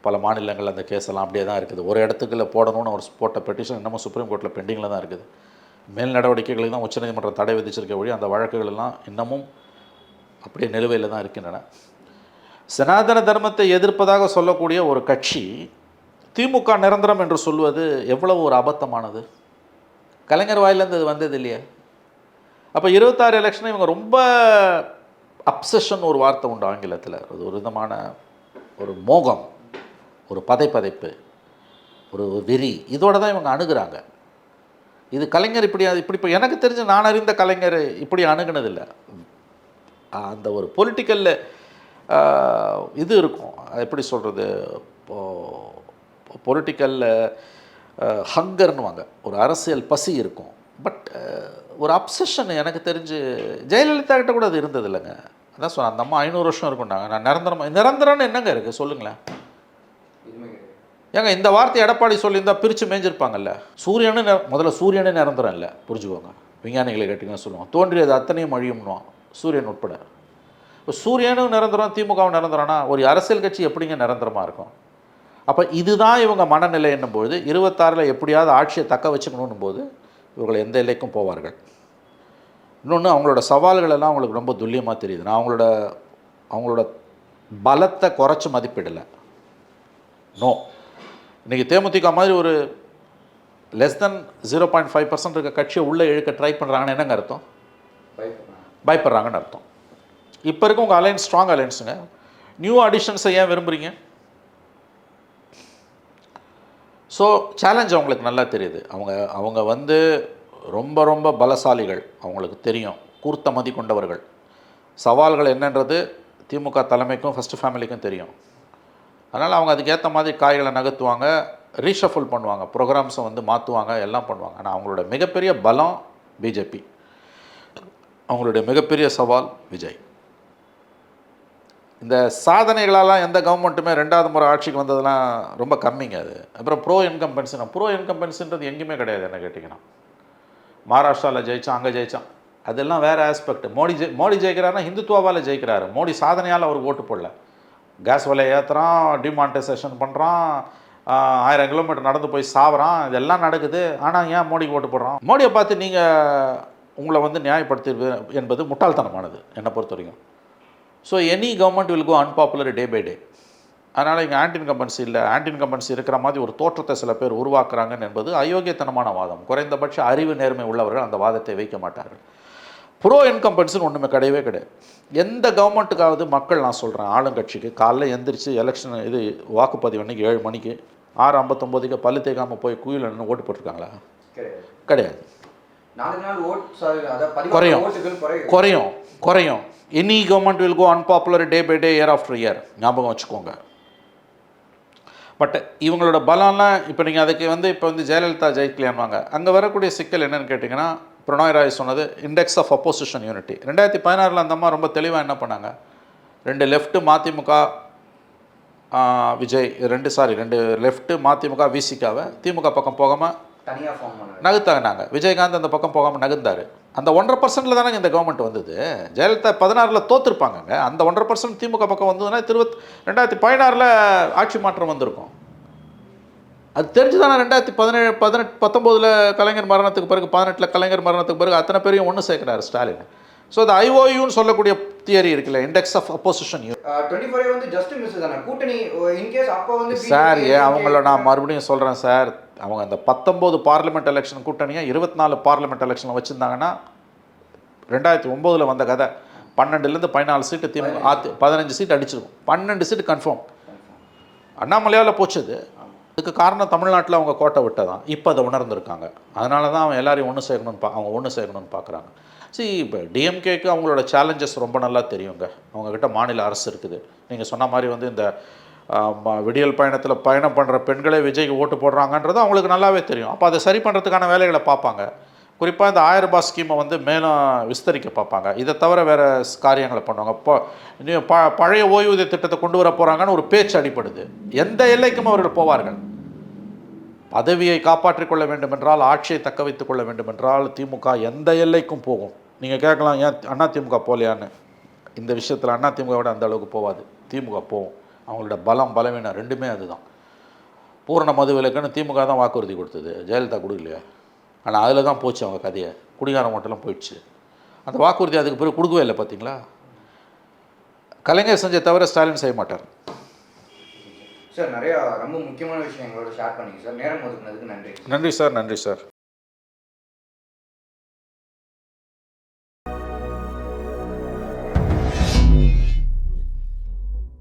[SPEAKER 2] பல மாநிலங்கள் அந்த கேஸெல்லாம் அப்படியே தான் இருக்குது. ஒரு இடத்துக்குள்ள போடணும்னு ஒரு போட்ட பெட்டிஷன் இன்னமும் சுப்ரீம் கோர்ட்டில் பெண்டிங்கில் தான் இருக்குது. மேல் நடவடிக்கைகளுக்கு தான் உச்சநீதிமன்றம் தடை விதிச்சிருக்க வழி அந்த வழக்குகள் எல்லாம் இன்னமும் அப்படியே நிலுவையில் தான் இருக்கின்றன. சனாதன தர்மத்தை எதிர்ப்பதாக சொல்லக்கூடிய ஒரு கட்சி திமுக நிரந்தரம் என்று சொல்வது எவ்வளவு ஒரு அபத்தமானது. கலைஞர் வாயிலேருந்து அது வந்தது இல்லையா? அப்போ 26 எலெக்ஷனை இவங்க ரொம்ப அப்சஷன் ஒரு வார்த்தை உண்டு ஆங்கிலத்தில். அது ஒரு விதமான ஒரு மோகம், ஒரு பதைப்பதைப்பு, ஒரு வெறி, இதோடு தான் இவங்க அணுகுறாங்க. இது கலைஞர் இப்படி இப்போ எனக்கு தெரிஞ்சு நான் அறிந்த கலைஞர் இப்படி அணுகுனதில்லை. அந்த ஒரு பொலிட்டிக்கல் இது இருக்கும், எப்படி சொல்கிறது, பொலிட்டிக்கல் ஹங்கர்னுவாங்க, ஒரு அரசியல் பசி இருக்கும். பட் ஒரு அப்சஷன் எனக்கு தெரிஞ்சு ஜெயலலிதா கிட்ட கூட அது இருந்தது இல்லைங்க. அதான் சொன்னேன், அந்த அம்மா 500 வருஷம் இருக்குண்டாங்க. நான் நிரந்தரம்னு என்னங்க இருக்குது சொல்லுங்களேன். ஏங்க இந்த வார்த்தை எடப்பாடி சொல்லியிருந்தால் பிரித்து மேய்ஞ்சிருப்பாங்கல்ல. முதல்ல சூரியனே நிரந்தரம் இல்லை, புரிஞ்சுக்கோங்க. விஞ்ஞானிகளை கேட்டிங்கன்னா சொல்லுவோம், தோன்றியது அத்தனையும் அழியும்னுவான், சூரியன் உட்பட. இப்போ சூரியனும் நிரந்தரம் திமுகவும் நிரந்தரம்னா ஒரு அரசியல் கட்சி எப்படிங்க நிரந்தரமாக இருக்கும்? அப்போ இதுதான் இவங்க மனநிலை என்னும்போது 26 எப்படியாவது ஆட்சியை தக்க வச்சுக்கணும் போது இவர்கள் எந்த எல்லைக்கும் போவார்கள். இன்னொன்று, அவங்களோட சவால்கள் எல்லாம் அவங்களுக்கு ரொம்ப துல்லியமாக தெரியுது. நான் அவங்களோட பலத்தை குறைச்சி மதிப்பிடலை. நோ, இன்றைக்கி தேமுதிக மாதிரி ஒரு லெஸ் தென் 0.5% இருக்க கட்சியை உள்ளே இழுக்க ட்ரை பண்ணுறாங்கன்னு என்னங்க அர்த்தம்? பயப்படுறாங்கன்னு அர்த்தம். இப்போ இருக்க உங்கள் அலையன்ஸ் ஸ்ட்ராங் அலையன்ஸுங்க. நியூ அடிஷன்ஸை ஏன் விரும்புகிறீங்க? ஸோ சேலஞ்ச் அவங்களுக்கு நல்லா தெரியுது. அவங்க வந்து ரொம்ப ரொம்ப பலசாலிகள், அவங்களுக்கு தெரியும், கூர்த்த மதி கொண்டவர்கள். சவால்கள் என்னன்றது திமுக தலைமைக்கும் ஃபஸ்ட்டு ஃபேமிலிக்கும் தெரியும். அதனால் அவங்க அதுக்கேற்ற மாதிரி காய்களை நகர்த்துவாங்க, ரீஷஃபுல் பண்ணுவாங்க, ப்ரோக்ராம்ஸை வந்து மாற்றுவாங்க, எல்லாம் பண்ணுவாங்க. ஆனால் அவங்களோட மிகப்பெரிய பலம் பிஜேபி, அவங்களுடைய மிகப்பெரிய சவால் விஜய். இந்த சாதனைகளெல்லாம் எந்த கவர்மெண்ட்டுமே 2வது முறை ஆட்சிக்கு வந்ததெல்லாம் ரொம்ப கம்மிங்க. அது அப்புறம் ப்ரோ இன்கம்பன்சின்றது எங்கேயுமே கிடையாது. என்ன கேட்டிங்கன்னா, மகாராஷ்டிராவில் ஜெயித்தான், அங்கே ஜெயித்தான், அதெல்லாம் வேறு ஆஸ்பெக்ட். மோடி ஜெயிக்கிறாருன்னா ஹிந்துத்துவாவால் ஜெயிக்கிறாரு. மோடி சாதனையால் அவருக்கு ஓட்டு போடல. கேஸ் விலை ஏற்றுறான், டிமானிட்டைசேஷன் பண்ணுறான், 1000 கிலோமீட்டர் நடந்து போய் சாவறான், இதெல்லாம் நடக்குது. ஆனால் ஏன் மோடிக்கு ஓட்டு போடுறான்? மோடியை பார்த்து நீங்கள் உங்களை வந்து நியாயப்படுத்தி என்பது முட்டாள்தனமானது என்னை பொறுத்த வரைக்கும். So any government will go unpopular day by day. அதனால் இங்கே ஆன்டி இன்கம்பன்சி இல்லை, ஆன்டி இன்கம்பன்சி இருக்கிற மாதிரி ஒரு தோற்றத்தை சில பேர் உருவாக்குறாங்கன்னு என்பது அயோக்கியத்தனமான வாதம். குறைந்தபட்ச அறிவு நேர்மை உள்ளவர்கள் அந்த வாதத்தை வைக்க மாட்டார்கள். ப்ரோ இன்கம்பன்சின்னு ஒன்றுமே கிடையவே கிடையாது. எந்த கவர்மெண்ட்டுக்காவது மக்கள், நான் சொல்கிறேன், ஆளுங்கட்சிக்கு காலைல எந்திரிச்சு எலெக்ஷன் இது வாக்குப்பதிவு அன்றைக்கி 7 மணிக்கு 6:59 பல்லு தேய்க்காமல் போய் குயில் நின்று ஓட்டு போட்டிருக்காங்களா? கிடையாது. குறையும். Any government will go unpopular day by day, year after year. ஞாபகம் வச்சுக்கோங்க. பட் இவங்களோட பலம்லாம் இப்போ நீங்கள் அதுக்கு வந்து இப்போ வந்து ஜெயலலிதா ஜெயிக்கலையான்வாங்க. அங்கே வரக்கூடிய சிக்கல் என்னென்னு கேட்டிங்கன்னா, பிரணாய் ராய் சொன்னது இண்டெக்ஸ் ஆஃப் அப்போசிஷன் யூனிட்டி. 2016 அந்த அம்மா ரொம்ப தெளிவாக என்ன பண்ணாங்க, 2 லெஃப்ட்டு மதிமுக விஜய், 2 லெஃப்ட்டு மதிமுக விசிகாவை திமுக பக்கம் போகாமல் நகுத்தாங்க. விஜயகாந்த் அந்த பக்கம் போகாமல் நகுந்தார். அந்த 1.5% தானே இந்த கவர்மெண்ட் வந்தது. ஜெயலலிதா 16 தோற்றுருப்பாங்க. அந்த 1.5% திமுக பக்கம் வந்ததுன்னா 2016 ஆட்சி மாற்றம் வந்திருக்கும். அது தெரிஞ்சு தானே 2019 கலைஞர் மரணத்துக்கு பிறகு, 18 கலைஞர் மரணத்துக்கு பிறகு அத்தனை பேரையும் ஒன்று சேர்க்கிறார் ஸ்டாலின். ஸோ அது ஐஓயூன்னு சொல்லக்கூடிய தியரி இருக்குல்ல, இண்டெக்ஸ் ஆஃப் அப்போசிஷன்.
[SPEAKER 3] 25 வந்து ஜஸ்ட் மிஸ் தானே கூட்டணி. இன்கேஸ் அப்போ வந்து
[SPEAKER 2] சார், அவங்கள நான் மறுபடியும் சொல்கிறேன் சார், அவங்க அந்த 19 பார்லிமெண்ட் எலெக்ஷன் கூட்டணியை 24 பார்லிமெண்ட் எலெக்ஷனில் வச்சுருந்தாங்கன்னா 2009 வந்த கதை 12லேருந்து 14 சீட்டு திமுக 15 சீட் அடிச்சிருக்கும். 12 சீட்டு கன்ஃபார்ம் அண்ணாமலையால் போச்சுது. அதுக்கு காரணம் தமிழ்நாட்டில் அவங்க கோட்டை விட்டதான். இப்போ அதை உணர்ந்துருக்காங்க. அதனால தான் அவங்க எல்லாரையும் ஒன்று சேர்க்கணும்னு பார்க்குறாங்க. சரி, இப்போ டிஎம்கேக்கு அவங்களோட சேலஞ்சஸ் ரொம்ப நல்லா தெரியுங்க. அவங்கக்கிட்ட மாநில அரசு இருக்குது. நீங்கள் சொன்ன மாதிரி வந்து இந்த விடியல் பயணத்தில் பயணம் பண்ணுற பெண்களே விஜய்க்கு ஓட்டு போடுறாங்கன்றது அவங்களுக்கு நல்லாவே தெரியும். அப்போ அதை சரி பண்ணுறதுக்கான வேலைகளை பார்ப்பாங்க. குறிப்பாக இந்த 1000 ரூபாய் ஸ்கீமை வந்து மேலும் விஸ்தரிக்க பார்ப்பாங்க. இதை தவிர வேறு காரியங்களை பண்ணுவாங்க. இப்போ இன்னும் பழைய ஓய்வூதிய திட்டத்தை கொண்டு வர போகிறாங்கன்னு ஒரு பேச்சு அடிப்படுது. எந்த எல்லைக்கும் அவர்கள் போவார்கள். பதவியை காப்பாற்றிக் கொள்ள வேண்டுமென்றால், ஆட்சியை தக்க வைத்துக் கொள்ள வேண்டுமென்றால் திமுக எந்த எல்லைக்கும் போகும். நீங்கள் கேட்கலாம், ஏன் அதிமுக போகலையான்னு. இந்த விஷயத்தில் அதிமுகவோட அந்த அளவுக்கு போகாது, திமுக போகும். அவங்களோட பலம் பலவீனம் ரெண்டுமே அதுதான். பூரண மது விலக்குன்னு திமுக தான் வாக்குறுதி கொடுத்தது, ஜெயலலிதா கொடுக்கலையா? ஆனால் அதில் தான் போச்சு அவங்க கதையை. குடிகாரம் மட்டும் போயிடுச்சு. அந்த வாக்குறுதி அதுக்கு பிறகு கொடுக்கவே இல்லை. பார்த்தீங்களா? கலைஞர் செஞ்ச தவிர ஸ்டாலின் செய்ய மாட்டார்.
[SPEAKER 3] சார் நிறையா ரொம்ப முக்கியமான விஷயம் எங்களோட ஷேர் பண்ணிங்க சார். நேரம் ஒதுக்குனதுக்கு நன்றி.
[SPEAKER 2] நன்றி சார். நன்றி சார்.